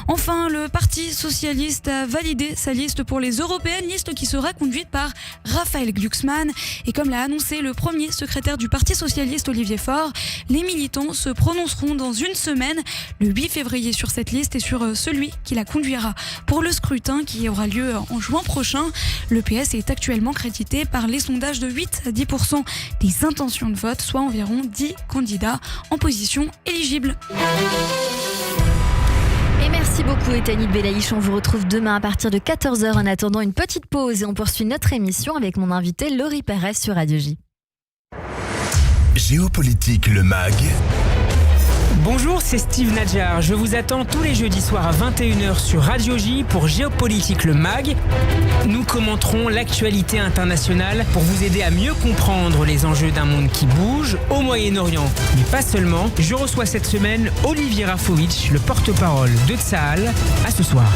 Enfin, le Parti socialiste a validé sa liste pour les européennes, liste qui sera conduite par Raphaël Glucksmann. Et comme l'a annoncé le premier secrétaire du Parti socialiste, Olivier Faure, les militants se prononceront dans une semaine, le 8 février, sur cette liste et sur celui qui la conduira pour le scrutin qui aura lieu en juin prochain. Le PS est actuellement crédité par les sondages de 8 à 10% des intentions de vote, soit environ 10 candidats en position éligible. Et merci beaucoup Etani Belaïch, on vous retrouve demain à partir de 14h. En attendant une petite pause et on poursuit notre émission avec mon invité Laurie Perez sur Radio J. Géopolitique, le MAG. Bonjour, c'est Steve Nadjar. Je vous attends tous les jeudis soirs à 21h sur Radio J pour Géopolitique le MAG. Nous commenterons l'actualité internationale pour vous aider à mieux comprendre les enjeux d'un monde qui bouge au Moyen-Orient. Mais pas seulement. Je reçois cette semaine Olivier Rafovitch, le porte-parole de Tsahal. À ce soir.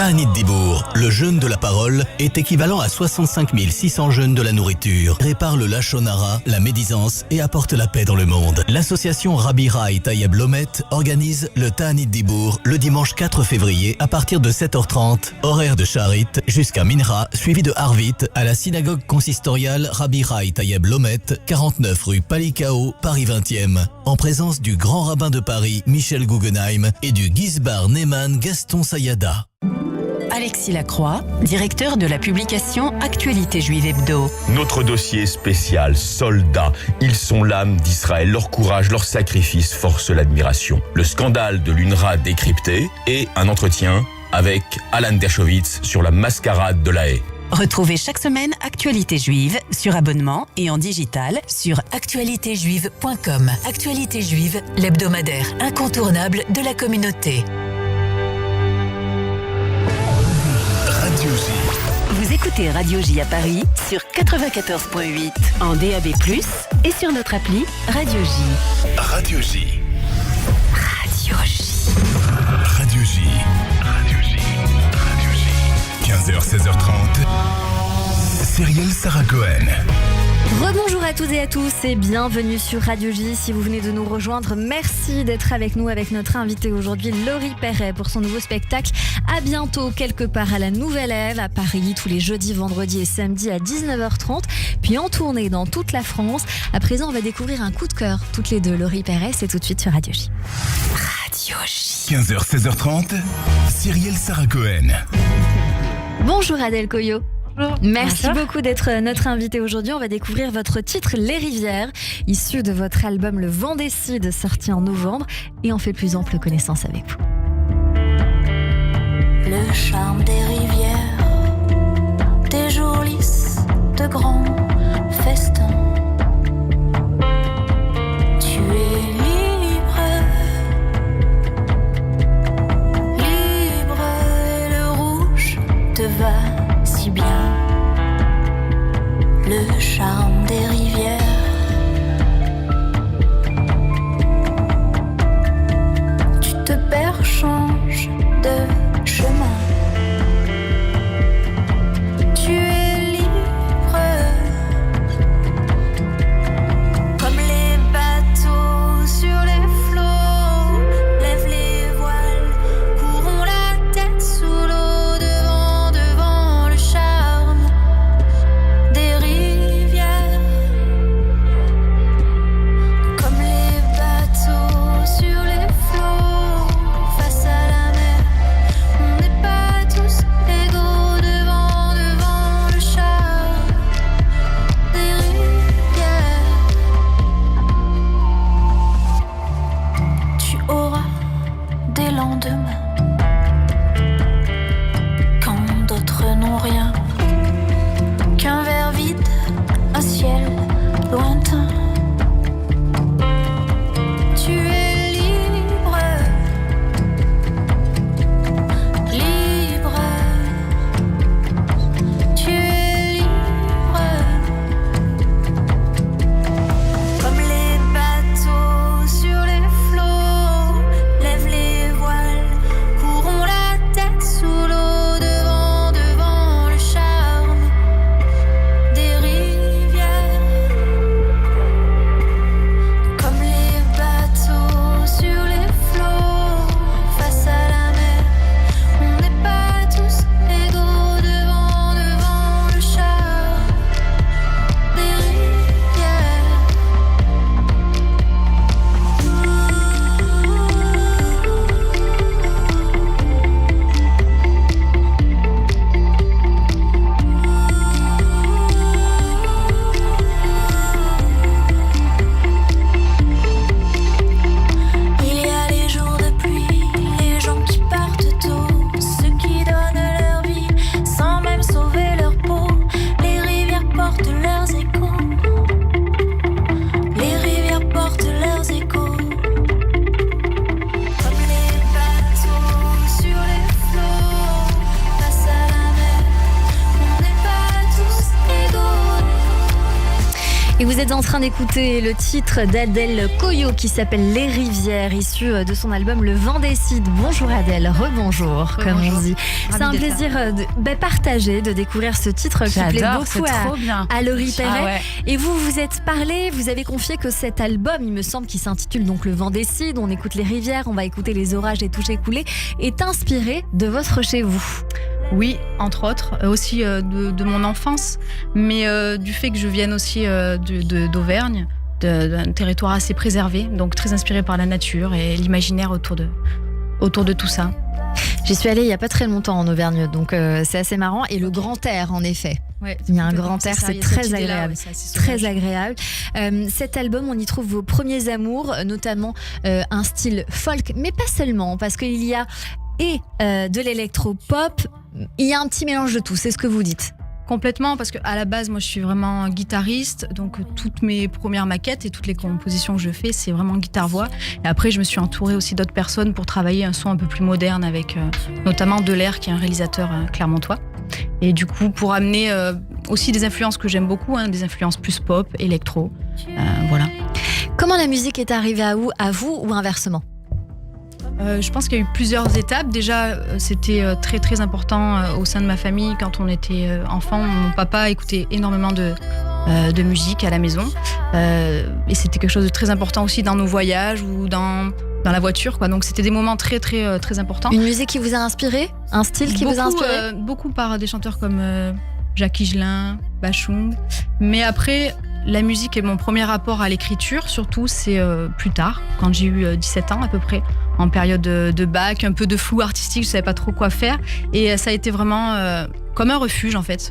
Ta'anit Dibour, le jeûne de la parole, est équivalent à 65 600 jeûnes de la nourriture, répare le lachon hara, la médisance et apporte la paix dans le monde. L'association Rabbi Rai Tayeb Lomet organise le Ta'anit Dibour le dimanche 4 février à partir de 7h30, horaire de Sharit, jusqu'à Minra, suivi de Harvit, à la synagogue consistoriale Rabbi Rai Tayeb Lomet, 49 rue Palikao, Paris 20e, en présence du grand rabbin de Paris, Michel Guggenheim, et du Gizbar Neyman Gaston Sayada. Alexis Lacroix, directeur de la publication Actualité Juive Hebdo. Notre dossier spécial, soldats, ils sont l'âme d'Israël, leur courage, leur sacrifice force l'admiration. Le scandale de l'UNRWA décrypté et un entretien avec Alan Dershowitz sur la mascarade de la haie. Retrouvez chaque semaine Actualité Juive sur abonnement et en digital sur actualitéjuive.com. Actualité Juive, l'hebdomadaire incontournable de la communauté. Radio J. Vous écoutez Radio J à Paris sur 94.8 en DAB+, et sur notre appli Radio J. Radio J. Radio J. Radio J. Radio J. Radio J. 15h, 16h30. Cyrielle Sarah Cohen. Rebonjour à toutes et à tous et bienvenue sur Radio J. Si vous venez de nous rejoindre, merci d'être avec nous avec notre invitée aujourd'hui, Laurie Perret, pour son nouveau spectacle. À bientôt, quelque part à la Nouvelle Ève, à Paris, tous les jeudis, vendredis et samedis à 19h30, puis en tournée dans toute la France. À présent, on va découvrir un coup de cœur, toutes les deux. Laurie Perret, c'est tout de suite sur Radio J. Radio J. 15h, 16h30. Cyrielle Sarah Cohen. Bonjour Adèle Coyot. Merci Bonjour. beaucoup d'être notre invitée aujourd'hui. On va découvrir votre titre Les Rivières, issu de votre album Le Vent décide, sorti en novembre, et on fait plus ample connaissance avec vous. Le charme des rivières, des jours lisses, de grands festins. Tu es libre, libre, et le rouge te va si bien. Le charme des rivières. Tu te perds, change de chemin. Tu es libre, comme les bateaux sur les flots. Lève les voiles, courons la tête sous l'eau, devant le charme des rivières. Et vous êtes en train d'écouter le titre d'Adèle Coyot qui s'appelle Les Rivières, issu de son album Le Vent décide. Bonjour Adèle, rebonjour, comme on dit. C'est un plaisir de partager, de découvrir ce titre qui plaît beaucoup à Laurie Perret. Ah ouais. Et vous êtes parlé, vous avez confié que cet album, il me semble, qui s'intitule donc Le Vent décide, on écoute les rivières, on va écouter les orages, les touches écoulées, est inspiré de votre chez vous. Oui, entre autres, aussi de mon enfance, mais du fait que je vienne aussi d'Auvergne, d'un territoire assez préservé, donc très inspiré par la nature et l'imaginaire autour de tout ça. J'y suis allée il n'y a pas très longtemps en Auvergne, donc c'est assez marrant. Et le grand air, en effet. Ouais, il y a un grand air, c'est très agréable. Ouais, très agréable. Cet album, on y trouve vos premiers amours, notamment un style folk, mais pas seulement, parce qu'il y a de l'électro-pop, il y a un petit mélange de tout, c'est ce que vous dites. Complètement, parce qu'à la base, moi, je suis vraiment guitariste, donc toutes mes premières maquettes et toutes les compositions que je fais, c'est vraiment guitare-voix. Et après, je me suis entourée aussi d'autres personnes pour travailler un son un peu plus moderne avec notamment Delair, qui est un réalisateur clermontois. Et du coup, pour amener aussi des influences que j'aime beaucoup, des influences plus pop, électro, voilà. Comment la musique est arrivée à vous ou inversement ? Je pense qu'il y a eu plusieurs étapes. Déjà, c'était très très important au sein de ma famille quand on était enfant. Mon papa écoutait énormément de musique à la maison. Et c'était quelque chose de très important aussi dans nos voyages ou dans la voiture, quoi. Donc c'était des moments très très très importants. Une musique qui vous a inspiré ? Un style qui vous a inspiré ? Beaucoup par des chanteurs comme Jacques Higelin, Bachung. Mais après, la musique et mon premier rapport à l'écriture, surtout, c'est plus tard, quand j'ai eu 17 ans à peu près, en période de bac, un peu de flou artistique, je savais pas trop quoi faire. Et ça a été vraiment comme un refuge, en fait.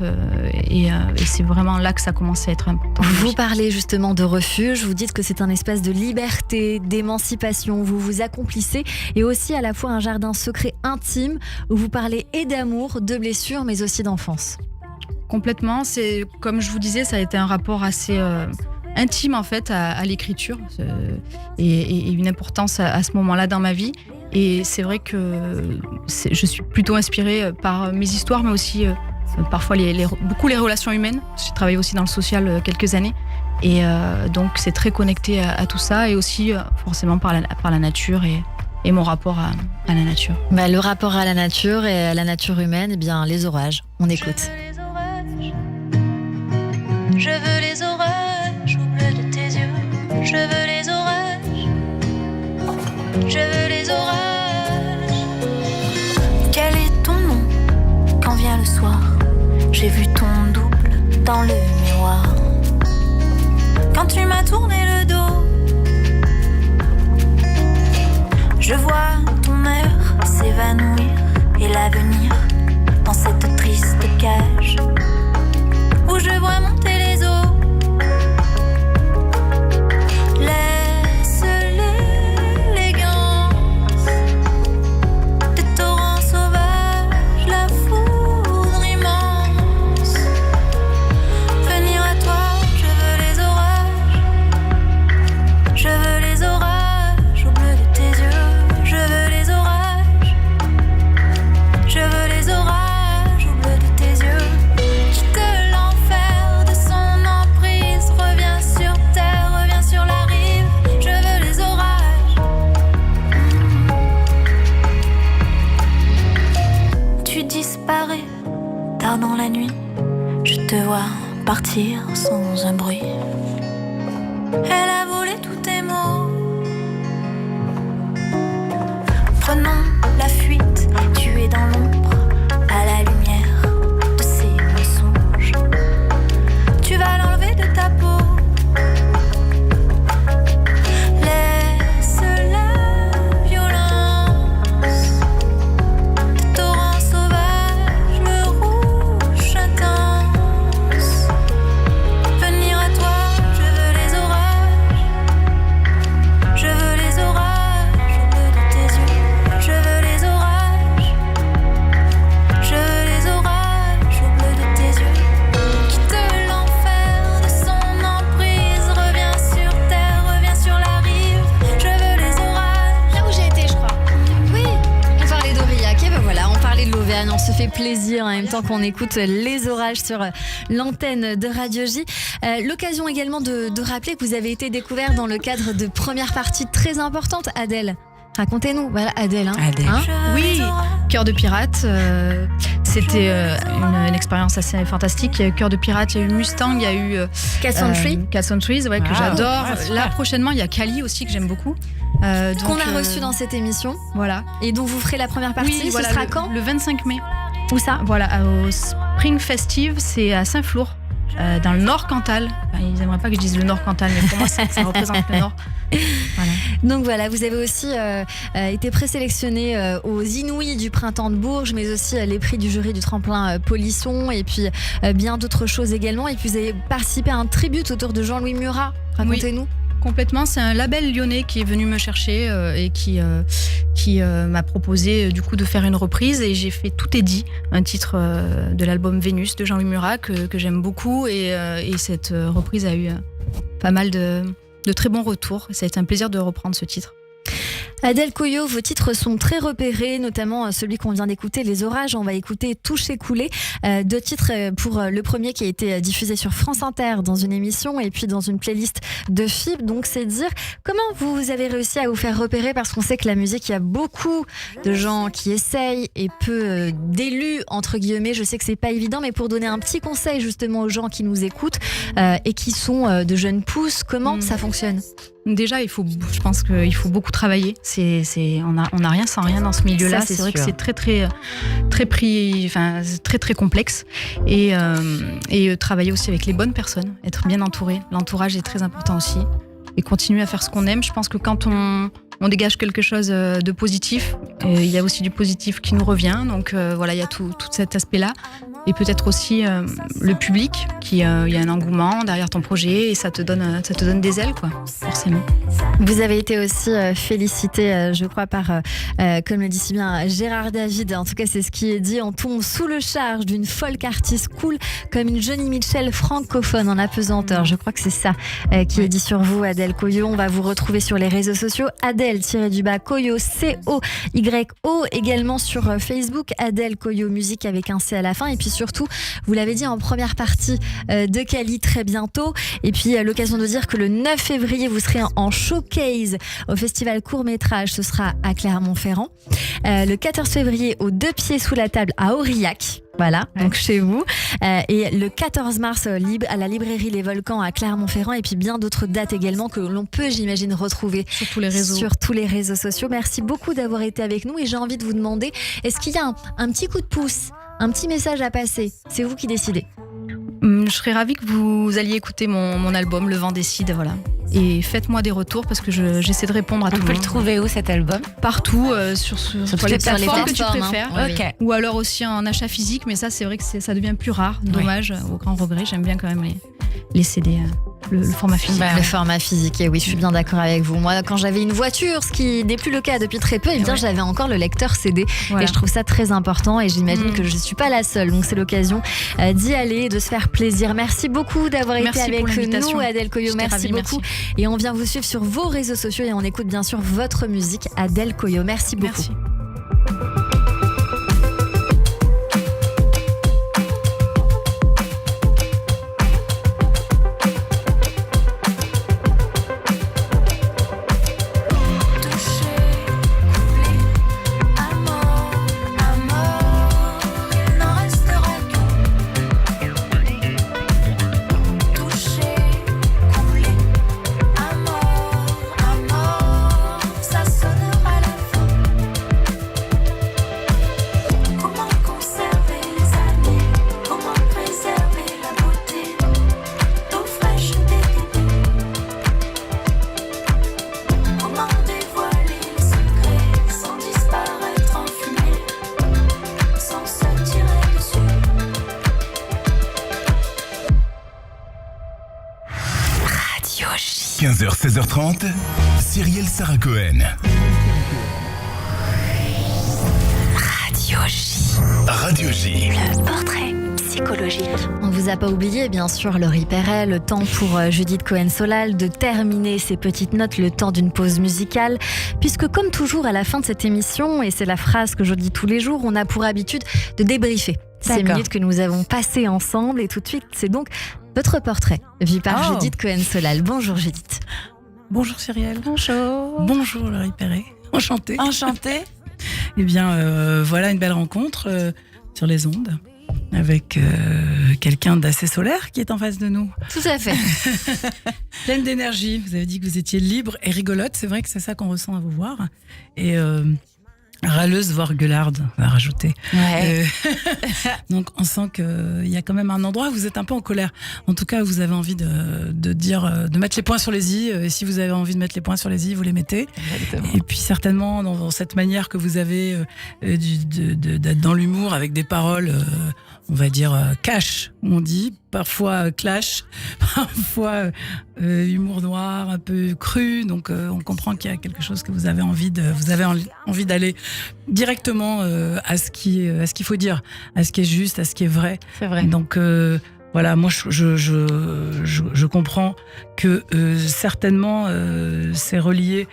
Et c'est vraiment là que ça a commencé à être important. Vous parlez justement de refuge, vous dites que c'est un espace de liberté, d'émancipation, vous vous accomplissez, et aussi à la fois un jardin secret intime, où vous parlez et d'amour, de blessures, mais aussi d'enfance. Complètement, c'est comme je vous disais, ça a été un rapport assez intime en fait à l'écriture et une importance à ce moment-là dans ma vie. Et c'est vrai que je suis plutôt inspirée par mes histoires, mais aussi parfois beaucoup les relations humaines. J'ai travaillé aussi dans le social quelques années, et donc c'est très connecté à tout ça, et aussi forcément par la nature et mon rapport à la nature. Le rapport à la nature et à la nature humaine, eh bien les orages, on écoute. Je veux les orages au bleu de tes yeux. Je veux les orages. Je veux les orages. Quel est ton nom quand vient le soir? J'ai vu ton double dans le miroir. Quand tu m'as tourné le dos, je vois ton air s'évanouir et l'avenir dans cette triste cage où je vois monter les eaux. Laisse l'élégance des torrents sauvages, la foudre immense. Venir à toi, je veux les orages. Je veux les orages au bleu de tes yeux. Je veux les orages. Je veux les orages au bleu de tes yeux. Tard dans la nuit, je te vois partir sans un bruit. Elle a volé tous tes mots. Prenons la fuite, tu es dans l'ombre, à la lumière de ces mensonges. Tu vas l'enlever de ta peau. Laisse la violence des torrents sauvages, le rouge intense. Venir à toi, je veux les orages. plaisir en même temps qu'on écoute les orages sur l'antenne de Radio J. L'occasion également de rappeler que vous avez été découvert dans le cadre de premières parties très importantes, Adèle. Racontez-nous, voilà Adèle. Adèle. Oui, Cœur de pirate, c'était une expérience assez fantastique. Il y a eu Cœur de pirate, il y a eu Mustang, il y a eu Cats on Trees, ouais, que j'adore. Là prochainement, il y a Kali aussi que j'aime beaucoup. Qu'on a reçu dans cette émission. Voilà. Et dont vous ferez la première partie. Oui, ce sera quand ? Le 25 mai. Où ça ? Voilà, au Spring Festive, c'est à Saint-Flour. Dans le Nord Cantal. Enfin, ils n'aimeraient pas que je dise le Nord Cantal, mais pour moi, ça représente le Nord. Voilà. Donc voilà, vous avez aussi été présélectionné aux Inouïs du Printemps de Bourges, mais aussi les prix du jury du tremplin Polisson, et puis bien d'autres choses également. Et puis vous avez participé à un tribute autour de Jean-Louis Murat. Racontez-nous. Oui. Complètement, c'est un label lyonnais qui est venu me chercher et qui m'a proposé du coup de faire une reprise, et j'ai fait Tout est dit, un titre de l'album Vénus de Jean-Louis Murat que j'aime beaucoup, et cette reprise a eu pas mal de très bons retours. Ça a été un plaisir de reprendre ce titre. Adèle Coyot, vos titres sont très repérés, notamment celui qu'on vient d'écouter, Les Orages. On va écouter Toucher couler. 2 titres pour le premier qui a été diffusé sur France Inter dans une émission, et puis dans une playlist de FIB. Donc c'est dire comment vous avez réussi à vous faire repérer, parce qu'on sait que la musique, il y a beaucoup de gens qui essayent et peu d'élus entre guillemets. Je sais que c'est pas évident, mais pour donner un petit conseil justement aux gens qui nous écoutent et qui sont de jeunes pousses, comment ça fonctionne ? Déjà, je pense qu'il faut beaucoup travailler. On n'a rien sans rien dans ce milieu-là. Ça, c'est vrai sûr. que c'est très complexe. Et travailler aussi avec les bonnes personnes, être bien entouré. L'entourage est très important aussi. Et continuer à faire ce qu'on aime. Je pense que quand on dégage quelque chose de positif, il y a aussi du positif qui nous revient. Donc voilà, il y a tout cet aspect-là. Et peut-être aussi le public, il y a un engouement derrière ton projet, et ça te donne des ailes, quoi, forcément. Vous avez été aussi félicité, je crois, par, comme le dit si bien Gérard David, en tout cas c'est ce qui est dit, on tombe sous le charge d'une folk artiste cool comme une Joni Mitchell francophone en apesanteur. Je crois que c'est ça qui est dit sur vous, Adèle Coyot. On va vous retrouver sur les réseaux sociaux, Adèle-Coyot, C-O-Y-O, également sur Facebook, Adèle Coyot Musique avec un C à la fin. Et puis surtout, vous l'avez dit en première partie de Kali très bientôt. Et puis l'occasion de dire que le 9 février, vous serez en showcase au festival court-métrage. Ce sera à Clermont-Ferrand. Le 14 février, au Deux Pieds sous la table à Aurillac. Voilà, donc chez vous. Et le 14 mars, à la librairie Les Volcans à Clermont-Ferrand. Et puis bien d'autres dates également que l'on peut, j'imagine, retrouver sur tous les réseaux sociaux. Merci beaucoup d'avoir été avec nous. Et j'ai envie de vous demander, est-ce qu'il y a un petit coup de pouce, un petit message à passer ? C'est vous qui décidez. Je serais ravie que vous alliez écouter mon album Le Vent décide, voilà. Et faites-moi des retours, parce que j'essaie de répondre à tout le monde. On peut le trouver où, cet album ? Partout, sur les plateformes que tu plateformes, préfères. Oui. Okay. Ou alors aussi en achat physique, mais ça c'est vrai que ça devient plus rare. Dommage, au grand regret. J'aime bien quand même les CD, le format physique. Le format physique, et oui, je suis bien d'accord avec vous. Moi, quand j'avais une voiture, ce qui n'est plus le cas depuis très peu, j'avais encore le lecteur CD. Voilà. Et je trouve ça très important, et j'imagine que je ne suis pas la seule. Donc c'est l'occasion d'y aller, de se faire plaisir. Merci beaucoup d'avoir été avec nous, Adèle Coyot. Merci beaucoup. Et on vient vous suivre sur vos réseaux sociaux, et on écoute bien sûr votre musique, Adèle Coyot. Merci beaucoup. Merci. Radio J. 15h, 16h30, Cyrielle Sarah Cohen. Radio J. Radio J. Le portrait psychologique. On vous a pas oublié, bien sûr, Laurie Perret, le temps pour Judith Cohen-Solal de terminer ses petites notes, le temps d'une pause musicale, puisque comme toujours à la fin de cette émission, et c'est la phrase que je dis tous les jours, on a pour habitude de débriefer ces minutes que nous avons passées ensemble, et tout de suite, c'est donc votre portrait, vu par Judith Cohen-Solal. Bonjour Judith. Bonjour Cyrielle. Bonjour. Bonjour Laurie Perret. Enchantée. Enchantée. Eh bien, voilà une belle rencontre sur les ondes avec quelqu'un d'assez solaire qui est en face de nous. Tout à fait. Pleine d'énergie. Vous avez dit que vous étiez libre et rigolote. C'est vrai que c'est ça qu'on ressent à vous voir. Et râleuse, voire gueularde, on va rajouter. Ouais. Donc on sent qu'il y a quand même un endroit où vous êtes un peu en colère. En tout cas, vous avez envie de dire, de mettre les points sur les i. Et si vous avez envie de mettre les points sur les i, vous les mettez. Exactement. Et puis certainement dans cette manière que vous avez d'être dans l'humour avec des paroles, on va dire cash, on dit, parfois clash, parfois humour noir, un peu cru. Donc on comprend qu'il y a quelque chose que vous avez envie d'aller directement à ce qu'il faut dire, à ce qui est juste, à ce qui est vrai. C'est vrai. Donc voilà, moi je comprends que certainement c'est relié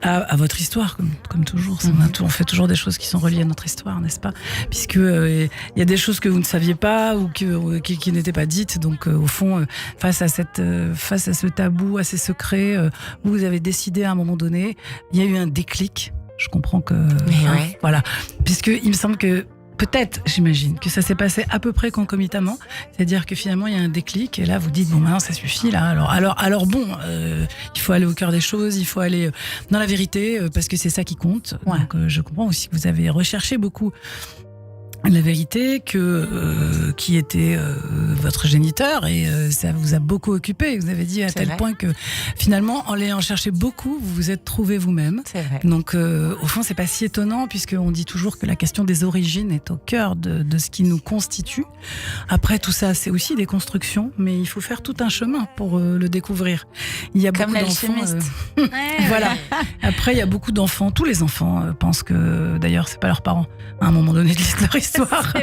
à votre histoire, comme toujours. On fait toujours des choses qui sont reliées à notre histoire, n'est-ce pas ? Puisque il y a des choses que vous ne saviez pas ou qui n'étaient pas dites. Donc au fond, face à ce tabou, à ces secrets, vous avez décidé à un moment donné, il y a eu un déclic. Je comprends que voilà, puisque il me semble que peut-être, j'imagine, que ça s'est passé à peu près concomitamment. C'est-à-dire que finalement, il y a un déclic et là, vous dites, bon, maintenant, ça suffit, là. Alors bon, il faut aller au cœur des choses, il faut aller dans la vérité, parce que c'est ça qui compte. Ouais. Donc, je comprends aussi que vous avez recherché beaucoup la vérité, qui était votre géniteur, et ça vous a beaucoup occupé. Vous avez dit à tel point que finalement, en l'ayant cherché beaucoup, vous vous êtes trouvé vous-même. C'est vrai. Donc au fond, c'est pas si étonnant, puisqu'on dit toujours que la question des origines est au cœur de ce qui nous constitue. Après, tout ça, c'est aussi des constructions, mais il faut faire tout un chemin pour le découvrir. Il y a Comme beaucoup d'enfants. l'alchimiste. Voilà. Après, il y a beaucoup d'enfants. Tous les enfants pensent que, d'ailleurs, c'est pas leurs parents à un moment donné de leur histoire,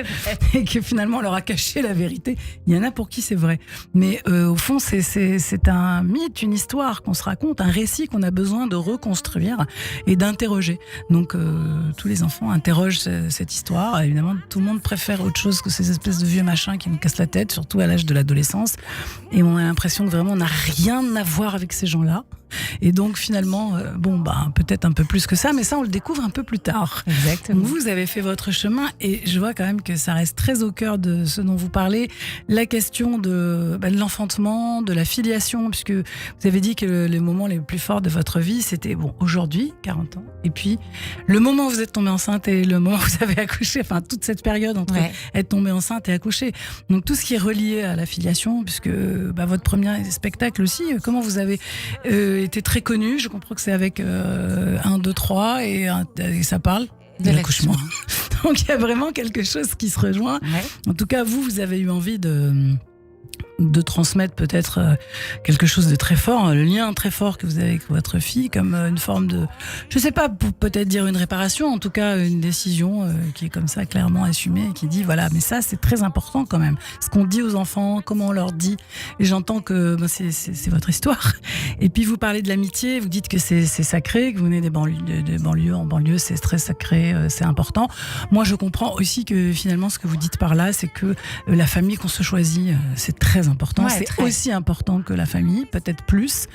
et que finalement on leur a caché la vérité. Il y en a pour qui c'est vrai, mais au fond c'est un mythe, une histoire qu'on se raconte, un récit qu'on a besoin de reconstruire et d'interroger. Donc tous les enfants interrogent cette histoire. Évidemment, tout le monde préfère autre chose que ces espèces de vieux machins qui nous cassent la tête, surtout à l'âge de l'adolescence, et on a l'impression que vraiment on n'a rien à voir avec ces gens-là. Et donc finalement, peut-être un peu plus que ça, mais ça on le découvre un peu plus tard. Exactement. Donc, vous avez fait votre chemin et je vois quand même que ça reste très au cœur de ce dont vous parlez, la question de l'enfantement, de la filiation, puisque vous avez dit que les moments les plus forts de votre vie, c'était aujourd'hui, 40 ans, et puis le moment où vous êtes tombée enceinte et le moment où vous avez accouché, enfin toute cette période entre être tombée enceinte et accoucher. Donc tout ce qui est relié à la filiation, puisque votre premier spectacle aussi, comment vous avez été très connu, je comprends que c'est avec 1, 2, 3 et ça parle de l'accouchement. Donc il y a vraiment quelque chose qui se rejoint. En tout cas, vous avez eu envie de transmettre peut-être quelque chose de très fort, le lien très fort que vous avez avec votre fille, comme une forme de, je sais pas, peut-être dire une réparation, en tout cas une décision qui est comme ça clairement assumée et qui dit voilà, mais ça c'est très important quand même, ce qu'on dit aux enfants, comment on leur dit. Et j'entends que c'est votre histoire. Et puis vous parlez de l'amitié, vous dites que c'est sacré, que vous venez des banlieues, en banlieue c'est très sacré, c'est important. Moi je comprends aussi que finalement ce que vous dites par là, c'est que la famille qu'on se choisit, c'est très important. C'est aussi important que la famille, peut-être plus,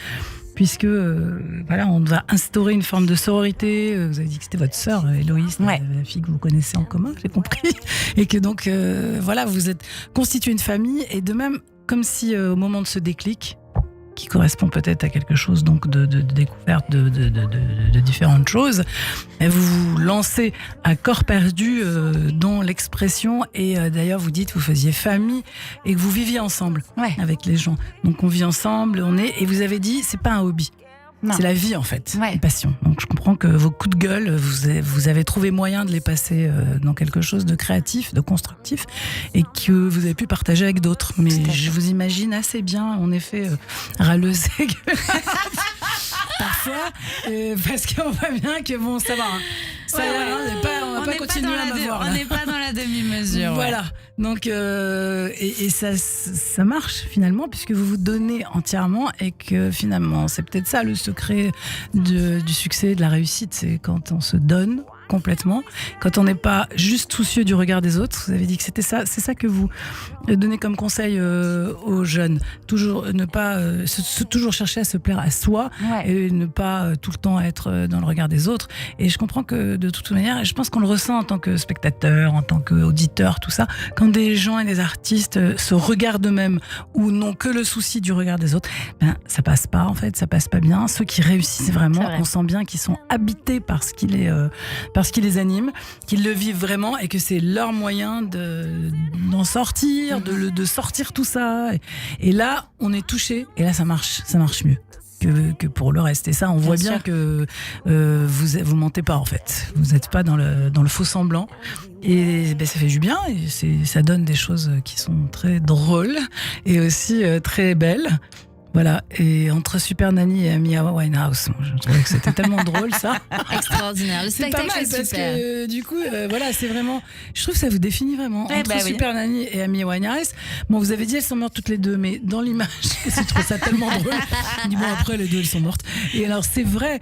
puisque on doit instaurer une forme de sororité. Vous avez dit que c'était votre sœur, Héloïse, la fille que vous connaissez en commun, j'ai compris, et que donc vous êtes constitué une famille, et de même comme si au moment de ce déclic, qui correspond peut-être à quelque chose donc de découverte de différentes choses, et vous vous lancez à corps perdu dans l'expression, et d'ailleurs vous dites que vous faisiez famille et que vous viviez ensemble avec les gens. Donc on vit ensemble, et vous avez dit c'est pas un hobby. Non. C'est la vie en fait, une passion. Donc je comprends que vos coups de gueule, vous avez trouvé moyen de les passer dans quelque chose de créatif, de constructif, et que vous avez pu partager avec d'autres. Mais je vous imagine assez bien, en effet, râleuse et parfois, parce qu'on voit bien que ça va. Ça, on on pas n'est continuer dans à la m'avoir. on n'est pas dans la demi-mesure. Voilà. Donc, et ça marche finalement, puisque vous vous donnez entièrement et que finalement, c'est peut-être ça le secret du succès, de la réussite, c'est quand on se donne complètement, quand on n'est pas juste soucieux du regard des autres. Vous avez dit que c'était ça, c'est ça que vous donnez comme conseil aux jeunes. Toujours ne pas toujours chercher à se plaire à soi et ne pas tout le temps être dans le regard des autres. Et je comprends que de toute manière, et je pense qu'on le ressent en tant que spectateur, en tant qu'auditeur, tout ça, quand des gens et des artistes se regardent eux-mêmes ou n'ont que le souci du regard des autres, ben ça passe pas en fait, ça passe pas bien. Ceux qui réussissent vraiment, on sent bien qu'ils sont habités par ce qui les anime, qu'ils le vivent vraiment et que c'est leur moyen d'en sortir, de sortir tout ça. Et là, on est touché et là, ça marche mieux que pour le reste. Et ça, on voit bien que vous mentez pas en fait. Vous n'êtes pas dans le faux semblant. Et ben, ça fait du bien et ça donne des choses qui sont très drôles et aussi très belles. Voilà, et entre Super Nanny et Amy Winehouse, je trouvais que c'était tellement drôle ça. Extraordinaire, le c'est spectacle pas mal est parce super. que du coup, voilà, c'est vraiment, je trouve que ça vous définit vraiment. Entre Super Nanny et Amy Winehouse, bon, vous avez dit elles sont mortes toutes les deux, mais dans l'image, je trouve ça tellement drôle. Je dis bon, après les deux elles sont mortes. Et alors c'est vrai,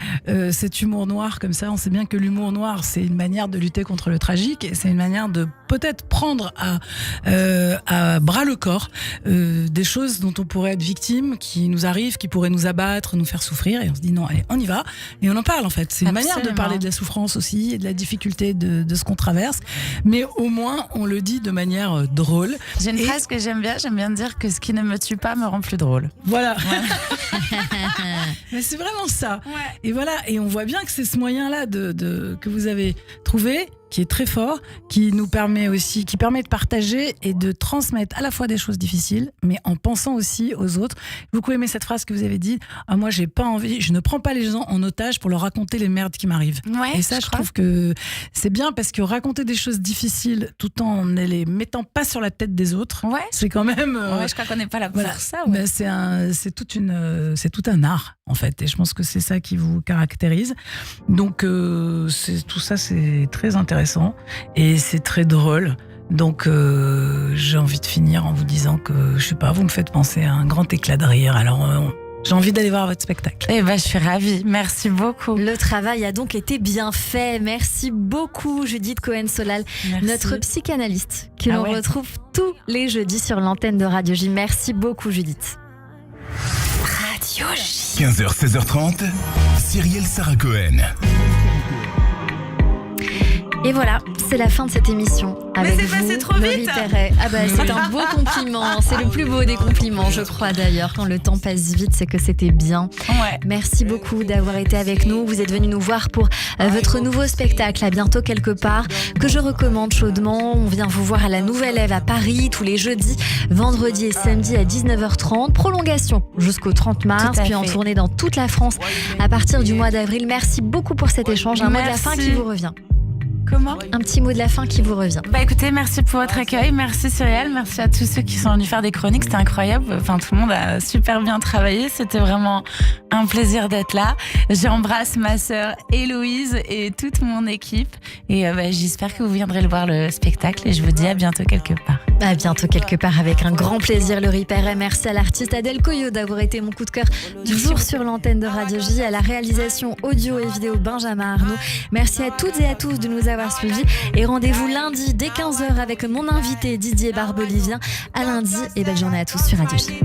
cet humour noir comme ça, on sait bien que l'humour noir c'est une manière de lutter contre le tragique et c'est une manière de peut-être prendre à bras le corps des choses dont on pourrait être victime, qui nous arrivent, qui pourraient nous abattre, nous faire souffrir, et on se dit non, allez, on y va, et on en parle en fait. C'est une manière de parler de la souffrance aussi, et de la difficulté de ce qu'on traverse, mais au moins on le dit de manière drôle. J'ai une phrase que j'aime bien dire que ce qui ne me tue pas me rend plus drôle. Voilà. Mais c'est vraiment ça. Et voilà, et on voit bien que c'est ce moyen-là que vous avez trouvé, qui est très fort, qui permet de partager et de transmettre à la fois des choses difficiles, mais en pensant aussi aux autres. Beaucoup aimé cette phrase que vous avez dit, moi j'ai pas envie, je ne prends pas les gens en otage pour leur raconter les merdes qui m'arrivent. Et ça, je trouve que c'est bien parce que raconter des choses difficiles tout en ne les mettant pas sur la tête des autres, c'est quand même. Je crois qu'on n'est pas là pour ça. Ben, c'est tout un art en fait, et je pense que c'est ça qui vous caractérise. Donc tout ça, c'est très intéressant. Et c'est très drôle. Donc j'ai envie de finir en vous disant que, je sais pas, vous me faites penser à un grand éclat de rire. Alors j'ai envie d'aller voir votre spectacle. Eh ben, je suis ravie. Merci beaucoup. Le travail a donc été bien fait. Merci beaucoup, Judith Cohen-Solal, notre psychanalyste, que l'on retrouve tous les jeudis sur l'antenne de Radio J. Merci beaucoup, Judith. Radio J. 15h, 16h30, Cyrielle Sarah Cohen. Et voilà, c'est la fin de cette émission. Avec mais c'est passé trop Laurie vite. Perret. Ah bah, c'est un beau compliment. C'est le plus beau des compliments, je crois d'ailleurs. Quand le temps passe vite, c'est que c'était bien. Merci beaucoup d'avoir été avec nous. Vous êtes venus nous voir pour votre nouveau spectacle, À bientôt quelque part, que je recommande chaudement. On vient vous voir à la Nouvelle Ève à Paris tous les jeudis, vendredis et samedis à 19h30. Prolongation jusqu'au 30 mars, puis en tournée dans toute la France à partir du mois d'avril. Merci beaucoup pour cet échange. Un mot de la fin qui vous revient. Comment ? Un petit mot de la fin qui vous revient. Bah écoutez, merci pour votre accueil, merci Cyrielle, merci à tous ceux qui sont venus faire des chroniques, c'était incroyable, enfin tout le monde a super bien travaillé, c'était vraiment un plaisir d'être là. J'embrasse ma sœur Héloïse et toute mon équipe et j'espère que vous viendrez le voir le spectacle et je vous dis à bientôt quelque part. À bientôt quelque part avec un grand plaisir, Laurie Perret. Merci à l'artiste Adèle Coyot d'avoir été mon coup de cœur du jour sur l'antenne de Radio J, à la réalisation audio et vidéo Benjamin Arnaud. Merci à toutes et à tous de nous avoir suivis et rendez-vous lundi dès 15h avec mon invité Didier Barbelivien. À lundi et belle journée à tous sur Radio J.